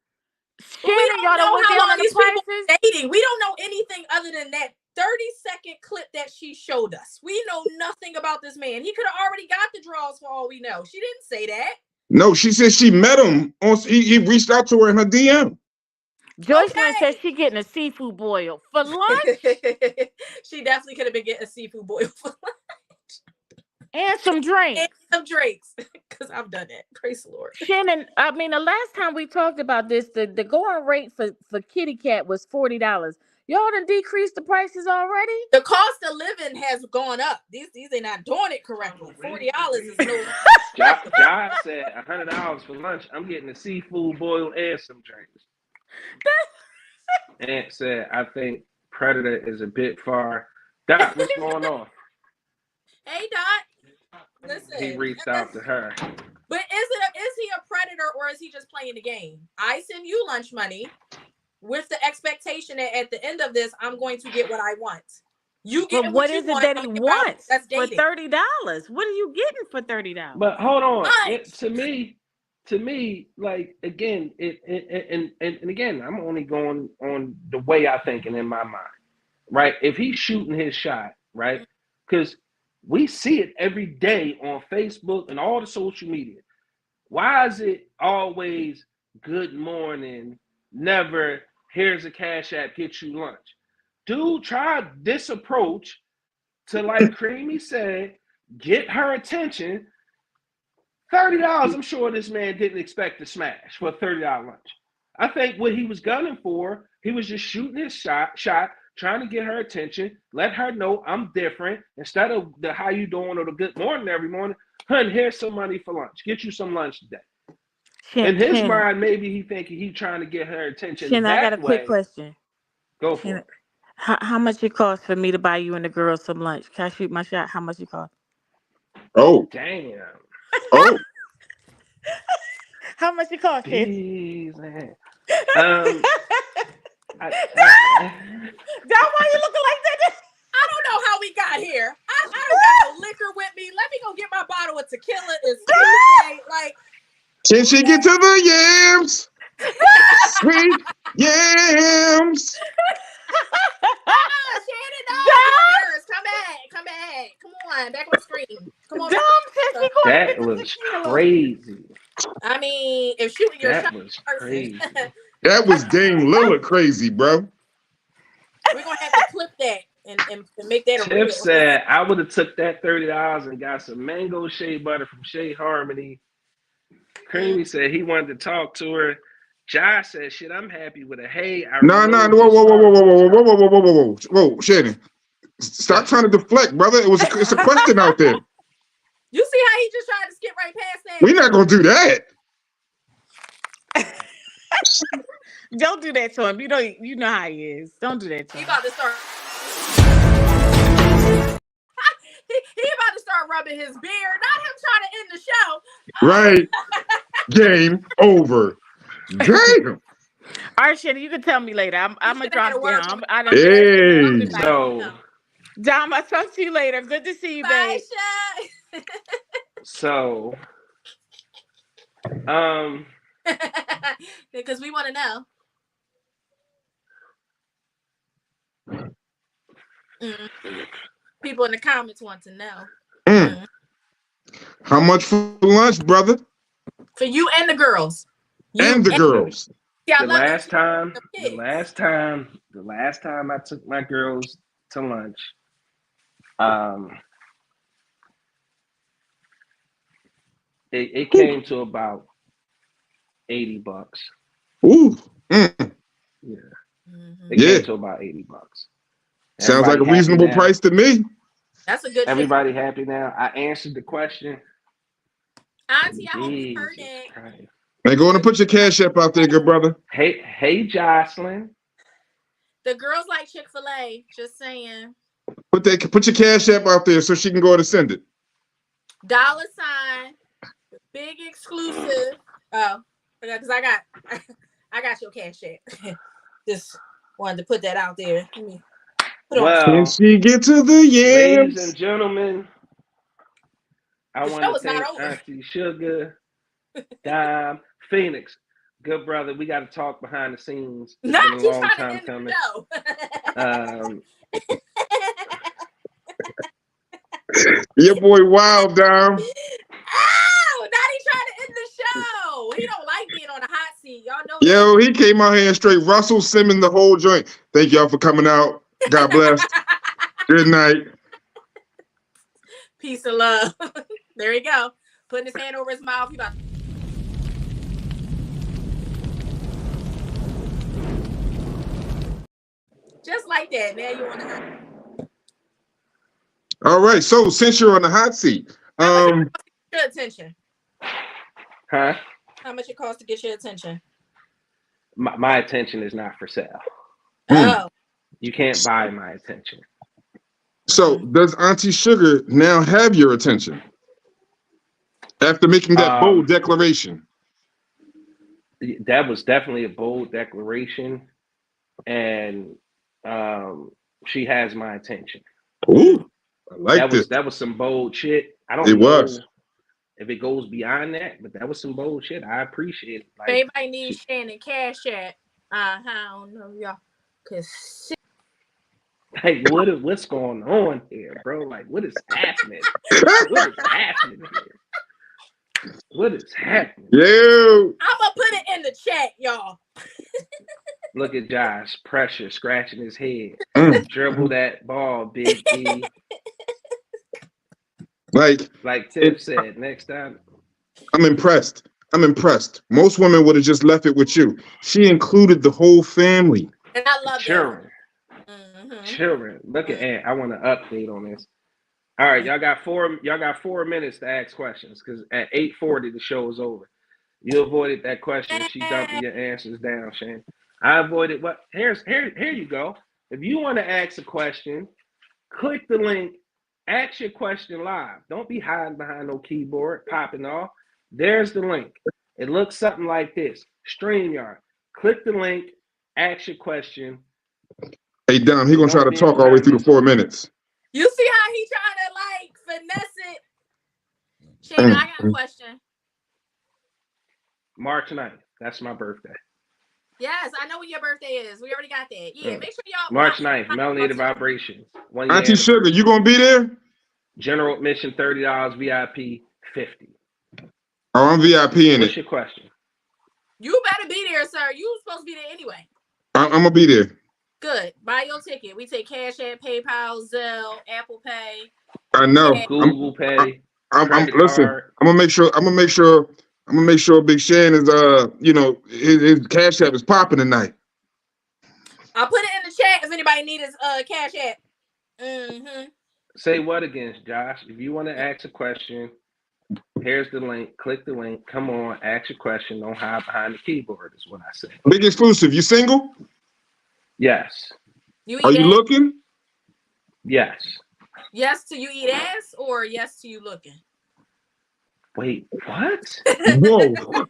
But we don't y'all done know went how down long on the these people prices? are dating. We don't know anything other than that 30-second clip that she showed us. We know nothing about this man. He could have already got the draws for all we know. She didn't say that. No, she said she met him. He reached out to her in her DM. Joycelyn says she getting a seafood boil for lunch She definitely could have been getting a seafood boil for lunch. and some drinks. And some drinks. Because I've done that. Praise the Lord. Shannon, I mean, the last time we talked about this, the going rate for kitty cat was $40. Y'all done decreased the prices already? The cost of living has gone up. These are not doing it correctly. $40 is no. Josh said $100 for lunch. I'm getting a seafood boil and some drinks. Ant said, I think Predator is a bit far. Doc, what's going on? Hey, Doc. Listen. He reached out to her. But is he a predator or is he just playing the game? I send you lunch money with the expectation that at the end of this, I'm going to get what I want. You get what is it that he wants for $30? What are you getting for $30? But hold on. To me, like again, and again, I'm only going on the way I think and in my mind, right? If he's shooting his shot, right? Because we see it every day on Facebook and all the social media. Why is it always good morning, never here's a cash app, get you lunch? Dude, try this approach to, like Creamy said, get her attention. $30, I'm sure this man didn't expect to smash for a $30 lunch. I think what he was gunning for, he was just shooting his shot, trying to get her attention, let her know I'm different. Instead of the how you doing or the good morning every morning, hun, here's some money for lunch. Get you some lunch today. In his mind, maybe he thinking he trying to get her attention. Shannon, I got a quick question. Go for it. How much it cost for me to buy you and the girls some lunch? Can I shoot my shot? How much it cost? Oh. Damn. Oh. How much it cost? Jeez, man. That's why you looking like that? I don't know how we got here. I don't got no liquor with me. Let me go get my bottle of tequila. It's Tuesday. Like, can she get to the yams? Sweet yams. Shannon, no. Come back. Come on, back on the screen. Come on. That was crazy. I mean, if shooting your That shot was person. crazy. That was Dame Lillard crazy, bro. We're gonna have to clip that and make that a Tiff real. said I would have took that $30 and got some mango shea butter from Shea Harmony. Creamy said he wanted to talk to her. Josh said, "Shit, I'm happy with a hey." No, whoa, Shannon. Stop trying to deflect, brother. It's a question out there. You see how he just tried to skip right past that? We're not gonna do that. Don't do that to him. You know how he is. Don't do that to He him. about to start. he about to start rubbing his beard. Not him trying to end the show. Right. Game over. Damn. All right, Shannon, you can tell me later. I'm gonna drop down. Hey. So, Dom, I'll talk to you later. Good to see you, Bye, babe. Shay. so, Because we want to know. People in the comments want to know. How much for lunch, brother? For you and the girls. And the girls. Yeah, the last time I took my girls to lunch, it came to about $80. Ooh. Yeah. It came to about $80. Sounds like a reasonable price to me. That's a good. Everybody happy now? I answered the question. Auntie, I hope you heard it. Hey, go on and put your cash app out there, good brother. Hey, Jocelyn. The girls like Chick-fil-A. Just saying. Put your cash app out there so she can go and send it. $, big exclusive. Oh, because I got your cash app. Just wanted to put that out there. Well, can she get to the yams? Ladies and gentlemen, I The want show to is not thank over. Auntie Sugar, Dime, Phoenix. Good brother, we got to talk behind the scenes. It's Not been a you long trying to time end coming. the show. Your boy Wild, Dime. Oh, now he trying to end the show. He don't like being on the hot seat. Y'all know Yo, he came out here and straight Russell Simmons the whole joint. Thank y'all for coming out. God bless. Good night. Peace and love. There you go. Putting his hand over his mouth. He about just like that. Now you on the hot. All right. So since you're on the hot seat, Your attention. Huh? How much it costs to get your attention? My attention is not for sale. Oh. You can't buy my attention. so does Auntie Sugar now have your attention after making that bold declaration? That was definitely a bold declaration, and she has my attention. Ooh, I like this. That was some bold shit. I don't It know was. if it goes beyond that, but that was some bold shit. I appreciate it. If anybody needs Shannon cash at, I don't know, y'all. Cause Like, what's going on here, bro? Like, what is happening? What is happening here? What is happening? Yo. I'm gonna put it in the chat, y'all. Look at Josh, pressure, scratching his head. Dribble that ball, Big E. Like Tiff said, next time. I'm impressed. Most women would have just left it with you. She included the whole family. And I love Children. that. Children. Look at Ant. I want to update on this. All right, y'all got 4 minutes to ask questions because at 8:40 the show is over. You avoided that question. She dumping your answers down, Shane. I avoided what? Here you go. If you want to ask a question, click the link. Ask your question live. Don't be hiding behind no keyboard, popping off. There's the link. It looks something like this. StreamYard. Click the link. Ask your question. Hey, Dom, he gonna try to talk all the way through the 4 minutes. You see how he trying to like finesse it? Shane, I got a question. March 9th. That's my birthday. Yes, I know when your birthday is. We already got that. Yeah, make sure y'all March 9th, Melanated Vibrations. Auntie Sugar, you gonna be there? General admission $30, VIP $50. Oh, I'm VIP in What's it. your question? You better be there, sir. You supposed to be there anyway. I'm gonna be there. Good. Buy your ticket. We take Cash App, PayPal, Zelle, Apple Pay. I know. Yeah. Google Pay. I'm credit listen. card. I'm gonna make sure Big Shan is his Cash App is popping tonight. I'll put it in the chat if anybody needs his Cash App. Mm-hmm. Say what again, Josh? If you want to ask a question, here's the link. Click the link. Come on, ask your question. Don't hide behind the keyboard, is what I say. Big exclusive. You single? Yes. You Are eat you ass? looking? Yes. Yes to you eat ass or yes to you looking? Wait, what? Whoa. What?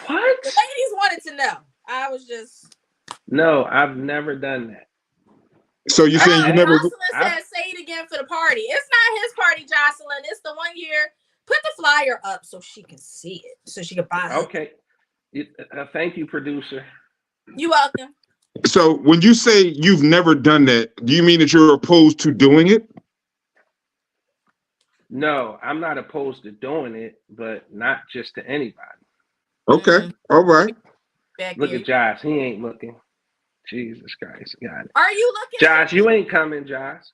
The ladies wanted to know. I was just. No, I've never done that. So you saying you never? Jocelyn said, "Say it again for the party." It's not his party, Jocelyn. It's the 1 year. Put the flyer up so she can see it, so she can buy it. Okay. Thank you, producer. You welcome. So when you say you've never done that, do you mean that you're opposed to doing it? No, I'm not opposed to doing it, but not just to anybody. Okay. All right. Back Look in. at Josh. He ain't looking. Jesus Christ. Got it. Are you looking? Josh, you ain't coming, Josh.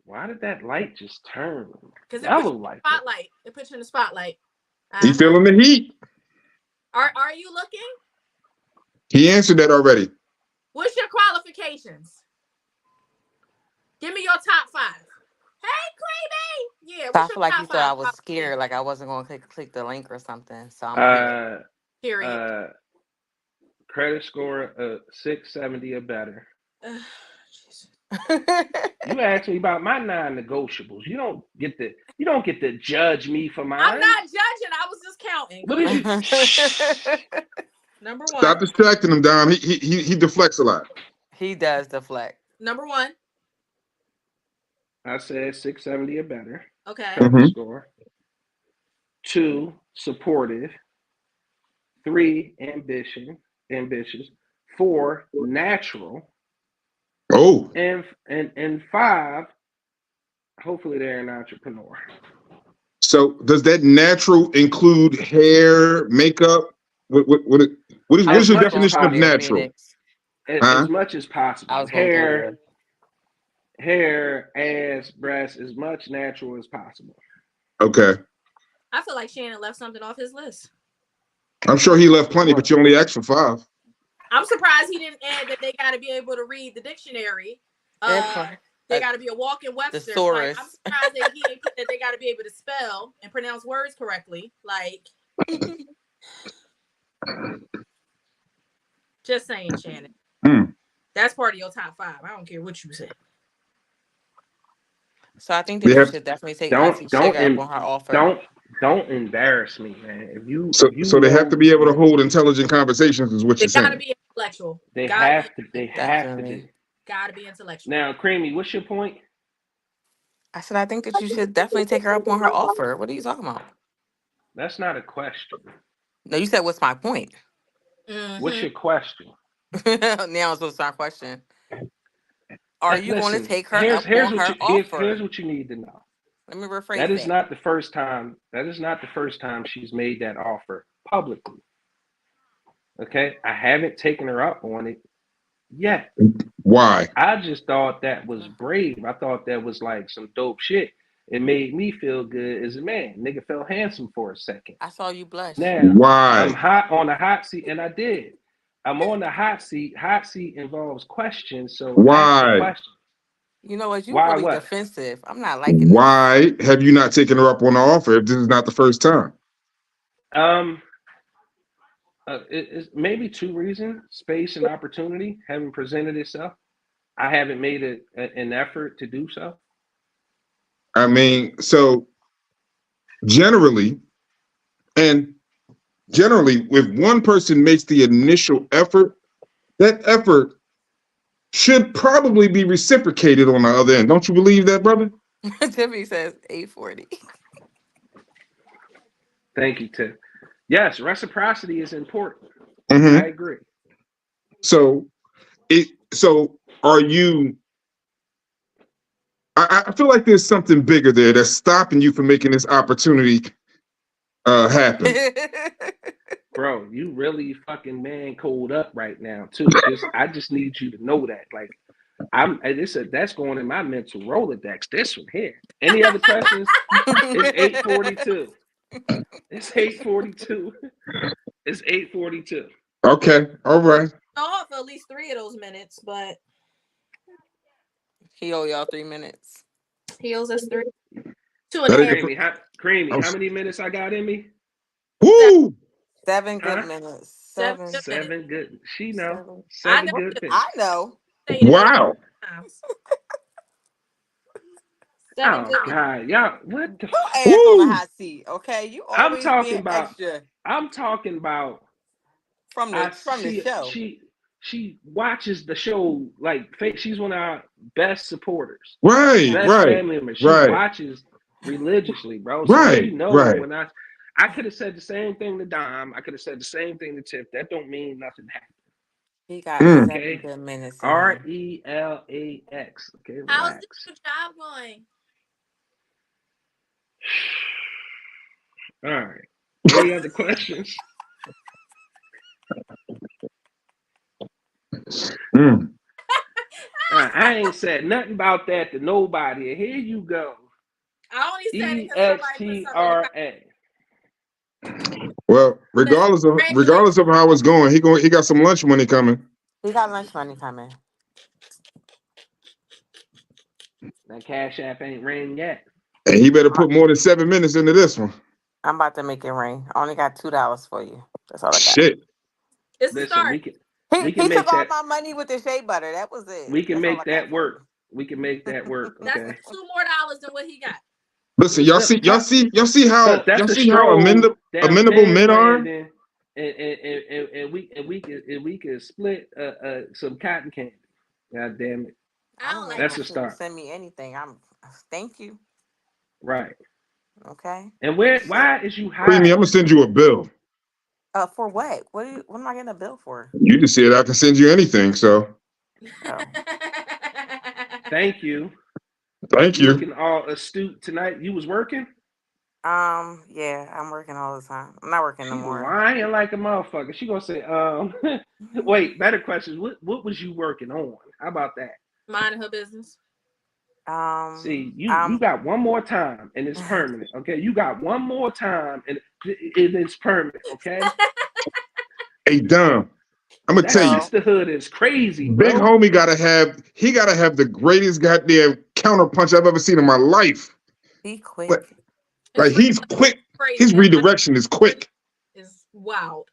Why did that light just turn? Because it puts you in Yellow the like that. spotlight. It puts you in the spotlight. He feeling the heat. Are you looking? He answered that already. What's your qualifications? Give me your top 5. Hey, Creamy. Yeah. So I What's feel your like top you thought I 5 was scared, like I wasn't going to click the link or something. So I'm here. Period. Credit score of 670 or better. You asked me about my non-negotiables. You don't get to judge me for mine. I'm not judging. I was just counting. What did you? Number 1. Stop distracting him, Dom. He deflects a lot. He does deflect. Number 1. I said 670 or better. Okay. Credit score. 2, supportive. 3, ambitious. 4, natural. Oh. And 5, hopefully they're an entrepreneur. So does that natural include hair, makeup? What is your definition of natural? As much as possible. Hair, ass, breast, as much natural as possible. Okay. I feel like Shannon left something off his list. I'm sure he left plenty, but you only asked for 5. I'm surprised he didn't add that they got to be able to read the dictionary. They got to be a walking Webster. Thesaurus. Like, I'm surprised that he ain't put that they got to be able to spell and pronounce words correctly. Like, just saying, Shannon. That's part of your top 5. I don't care what you say. So I think that you should definitely take Auntie Sugar up on her offer. Don't embarrass me, man. If you they have to be able to hold intelligent conversations, is what you're saying. They gotta be intellectual. They have to be. Gotta be intellectual. Now, Creamy, what's your point? I said I think that you should definitely take her up on her offer. What are you talking about? That's not a question. No, you said what's my point? What's your question? Now it's what's my question. Are you going to take her up on her offer? Here's what you need to know. Let me rephrase that. Is not the first time. That is not the first time she's made that offer publicly. Okay, I haven't taken her up on it yet. Why? I just thought that was brave. I thought that was like some dope shit. It made me feel good as a man. Nigga felt handsome for a second. I saw you blush. Now, why? I'm hot on the hot seat, and I did. I'm on the hot seat. Hot seat involves questions. So why? Question. You know what? You're really defensive. I'm not liking why have you not taken her up on the offer if this is not the first time? It's maybe 2 reasons: space and opportunity haven't presented itself. I haven't made an effort to do so. I mean, so generally, if one person makes the initial effort, that effort should probably be reciprocated on the other end. Don't you believe that, brother? Tiffany says 840. Thank you, Tiff. Yes, reciprocity is important. Mm-hmm. I agree. So are you? I feel like there's something bigger there that's stopping you from making this opportunity happen. Bro, you really fucking man cold up right now too. I just need you to know that. Like that's going in my mental Rolodex. This one here. Any other questions? It's 8:42. It's 8:42. It's 8:42. Okay, all right. Off at least 3 of those minutes, but he owe y'all 3 minutes. He owes us 3. 2.5. Creamy, how many minutes I got in me? Woo! 7 good minutes. 7 good. She know. 7 good. I know. Wow. Oh God, y'all! What the? Ass on the hot seat, okay? You always I'm talking about from the show. She watches the show like she's one of our best supporters. Right, best family members. She watches religiously, bro. So she knows when I could have said the same thing to Dom. I could have said the same thing to Tiff. That don't mean nothing happened. He got 7 good minutes. RELAX. Okay, relax. How's the job going? All right. Any other questions? I ain't said nothing about that to nobody. Here you go. I only said it because EXTRA. Well, regardless of how it's going, he got some lunch money coming. He got lunch money coming. That Cash App ain't ring yet. And he better put more than 7 minutes into this one. I'm about to make it rain. I only got $2 for you. That's all I got. Shit. It's the start. He took all my money with the shea butter. That was it. We can make that work. We can make that work. Okay. That's $2 more than what he got. Listen, y'all see how amenable men are. And we can split some cotton candy. God damn it. That's a start. Send me anything. Thank you. Right. Okay. And why is you hiding? Creamy, I'm gonna send you a bill. For what? What am I getting a bill for? You just said I can send you anything, so. Oh. Thank you. Thank you. Looking all astute tonight. You was working? Yeah, I'm working all the time. I'm not working no more. Lying like a motherfucker. She gonna say, wait, better questions. What was you working on? How about that? Minding her business. See, you got one more time and it's permanent. Okay, you got one more time and it is permanent. Okay. Hey, Dom, I'm gonna tell you, sisterhood is crazy. Big bro. homie gotta have the greatest goddamn counter punch I've ever seen in my life. He quick. Like he's quick. His redirection is quick. Is wild.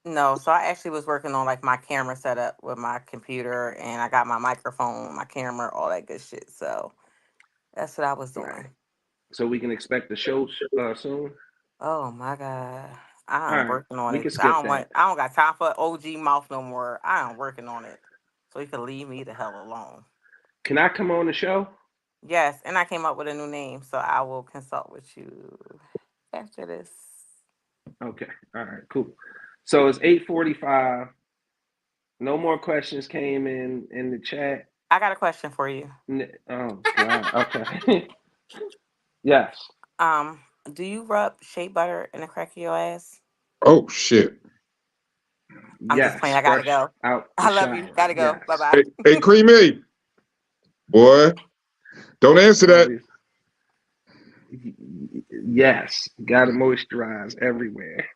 No, so I actually was working on like my camera setup with my computer, and I got my microphone, my camera, all that good shit. So that's what I was doing. So we can expect the show soon. Oh my God, I'm working on it. I don't got time for OG mouth no more. I'm working on it, so you can leave me the hell alone. Can I come on the show? Yes, and I came up with a new name, so I will consult with you after this. Okay. All right. Cool. So it's 8:45. No more questions came in the chat. I got a question for you. Oh God. Okay. Yes. Do you rub shea butter in the crack of your ass? Oh shit. I'm just playing. I gotta go. I love you. Gotta go. Yes. Bye bye. Hey, Creamy. Boy, don't answer that. Yes. Gotta moisturize everywhere.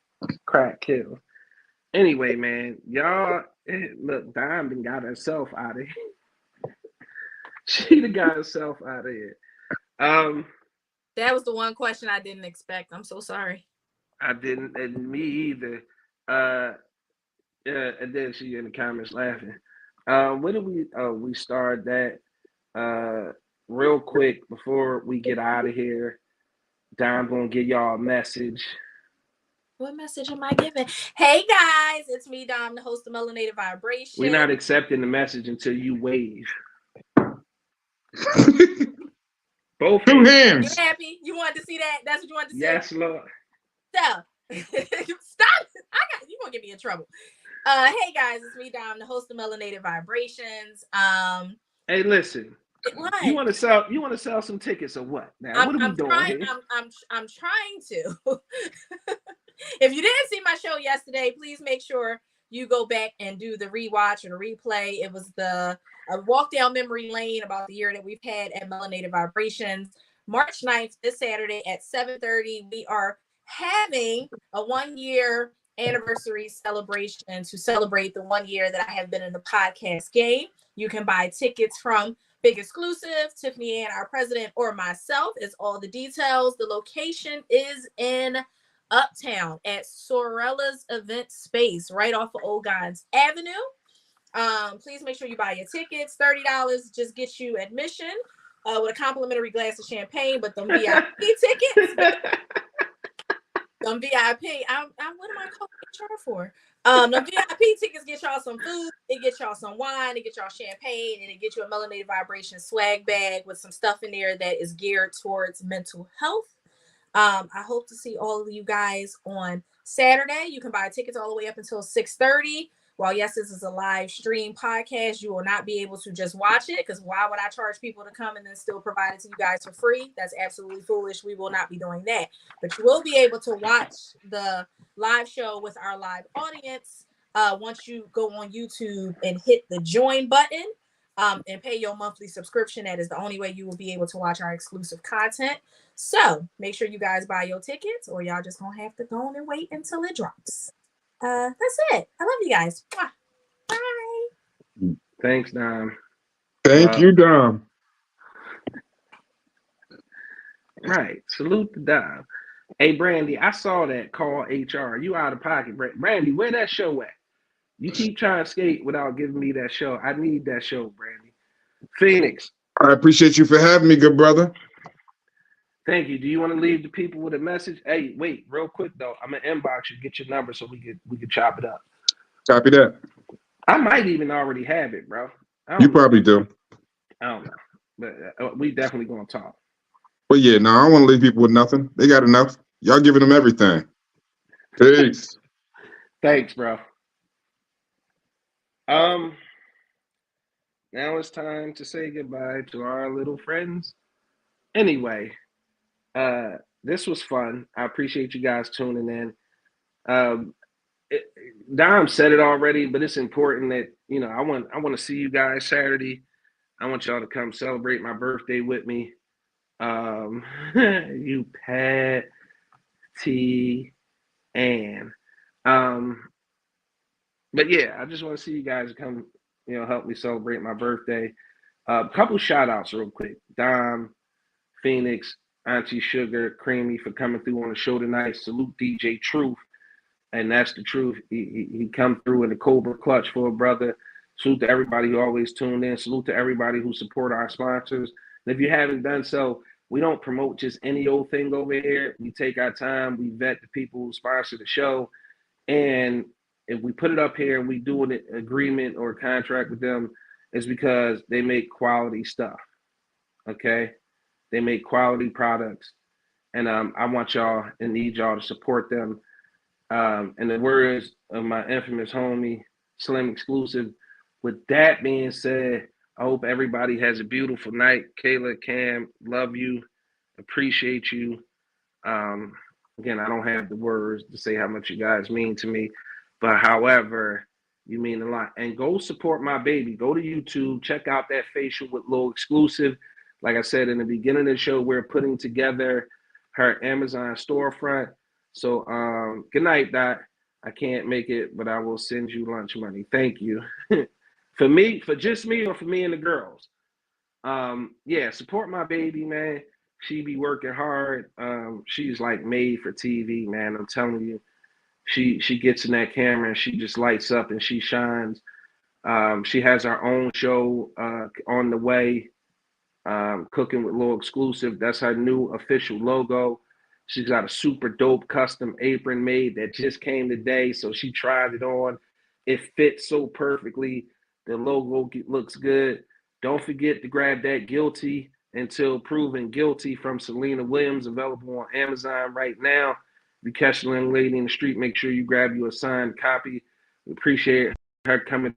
Crack kill. Anyway, man, y'all look, Diamond got herself out of here. She done got herself out of here. That was the one question I didn't expect. I'm so sorry. I didn't, and me either. And then she in the comments laughing. What did we start that real quick before we get out of here. Dom gonna give y'all a message. What message am I giving? Hey guys, it's me, Dom, the host of Melanated Vibration. We're not accepting the message until you wave. Both two hands. You happy? You wanted to see that? That's what you wanted to see? Yes, Lord. So, stop. You gonna get me in trouble. Hey guys, it's me, Dom, the host of Melanated Vibrations. Hey, listen. What? You want to sell some tickets or what? Now, what are we doing here? I'm trying to. If you didn't see my show yesterday, please make sure you go back and do the rewatch or the replay. It was the walk down memory lane about the year that we've had at Melanated Vibrations. March 9th, this Saturday at 7:30, we are having a 1-year anniversary celebration to celebrate the 1 year that I have been in the podcast game. You can buy tickets from Big Exclusive, Tiffany Ann, our president, or myself. Is all the details. The location is in Uptown at Sorella's Event Space, right off of Old Gons Avenue. Please make sure you buy your tickets. $30 just gets you admission with a complimentary glass of champagne. But them VIP tickets, them VIP, what am I calling HR for? The VIP tickets get y'all some food, it gets y'all some wine, it gets y'all champagne, and it gets you a Melanated Vibration swag bag with some stuff in there that is geared towards mental health. I hope to see all of you guys on Saturday. You can buy tickets all the way up until 6:30. While yes, this is a live stream podcast, you will not be able to just watch it, because why would I charge people to come and then still provide it to you guys for free? That's absolutely foolish. We will not be doing that. But you will be able to watch the live show with our live audience once you go on YouTube and hit the join button and pay your monthly subscription. That is the only way you will be able to watch our exclusive content. So make sure you guys buy your tickets, or y'all just gonna have to go on and wait until it drops. That's it. I love you guys. Bye. Thanks, Dom. Thank you, Dom. Right. Salute to Dom. Hey, Brandy, I saw that call HR. You out of pocket, Brandy. Where that show at? You keep trying to skate without giving me that show. I need that show, Brandy. Phoenix. I appreciate you for having me, good brother. Thank you. Do you want to leave the people with a message? Hey, wait, real quick though. I'm gonna inbox you, get your number so we could chop it up. Copy that. I might even already have it, bro. You probably do. I don't know, but we definitely gonna talk. But yeah, no, I don't want to leave people with nothing. They got enough. Y'all giving them everything. Peace. Thanks, bro. Now it's time to say goodbye to our little friends. Anyway, this was fun. I appreciate you guys tuning in. Dom said it already, but it's important that, you know, I want to see you guys Saturday. I want y'all to come celebrate my birthday with me. You Patty Ann. But yeah, I just want to see you guys come, you know, help me celebrate my birthday. Couple shout outs real quick. Dom, Phoenix, Auntie Sugar, Creamy for coming through on the show tonight. Salute DJ Truth. And that's the truth. He come through in the Cobra clutch for a brother. Salute to everybody who always tuned in. Salute to everybody who support our sponsors. And if you haven't done so, we don't promote just any old thing over here. We take our time. We vet the people who sponsor the show. And if we put it up here and we do an agreement or a contract with them, it's because they make quality stuff. Okay? They make quality products. And I want y'all and need y'all to support them. In the words of my infamous homie, Slim Exclusive, with that being said, I hope everybody has a beautiful night. Kayla, Cam, love you, appreciate you. Again, I don't have the words to say how much you guys mean to me, but however, you mean a lot. And go support my baby. Go to YouTube, check out that facial with Lil Exclusive. Like I said in the beginning of the show, we're putting together her Amazon storefront. So good night, Dot. I can't make it, but I will send you lunch money. Thank you. For me, for just me, or for me and the girls. Yeah, support my baby, man. She be working hard. She's like made for TV, man. I'm telling you. She gets in that camera and she just lights up and she shines. She has her own show on the way, Cooking with Lil Exclusive. That's her new official logo. She's got a super dope custom apron made that just came today. So she tried it on. It fits so perfectly. The logo looks good. Don't forget to grab that Guilty Until Proven Guilty from Selena Williams, available on Amazon right now. If you catch a young lady in the street, make sure you grab you a signed copy. We appreciate her coming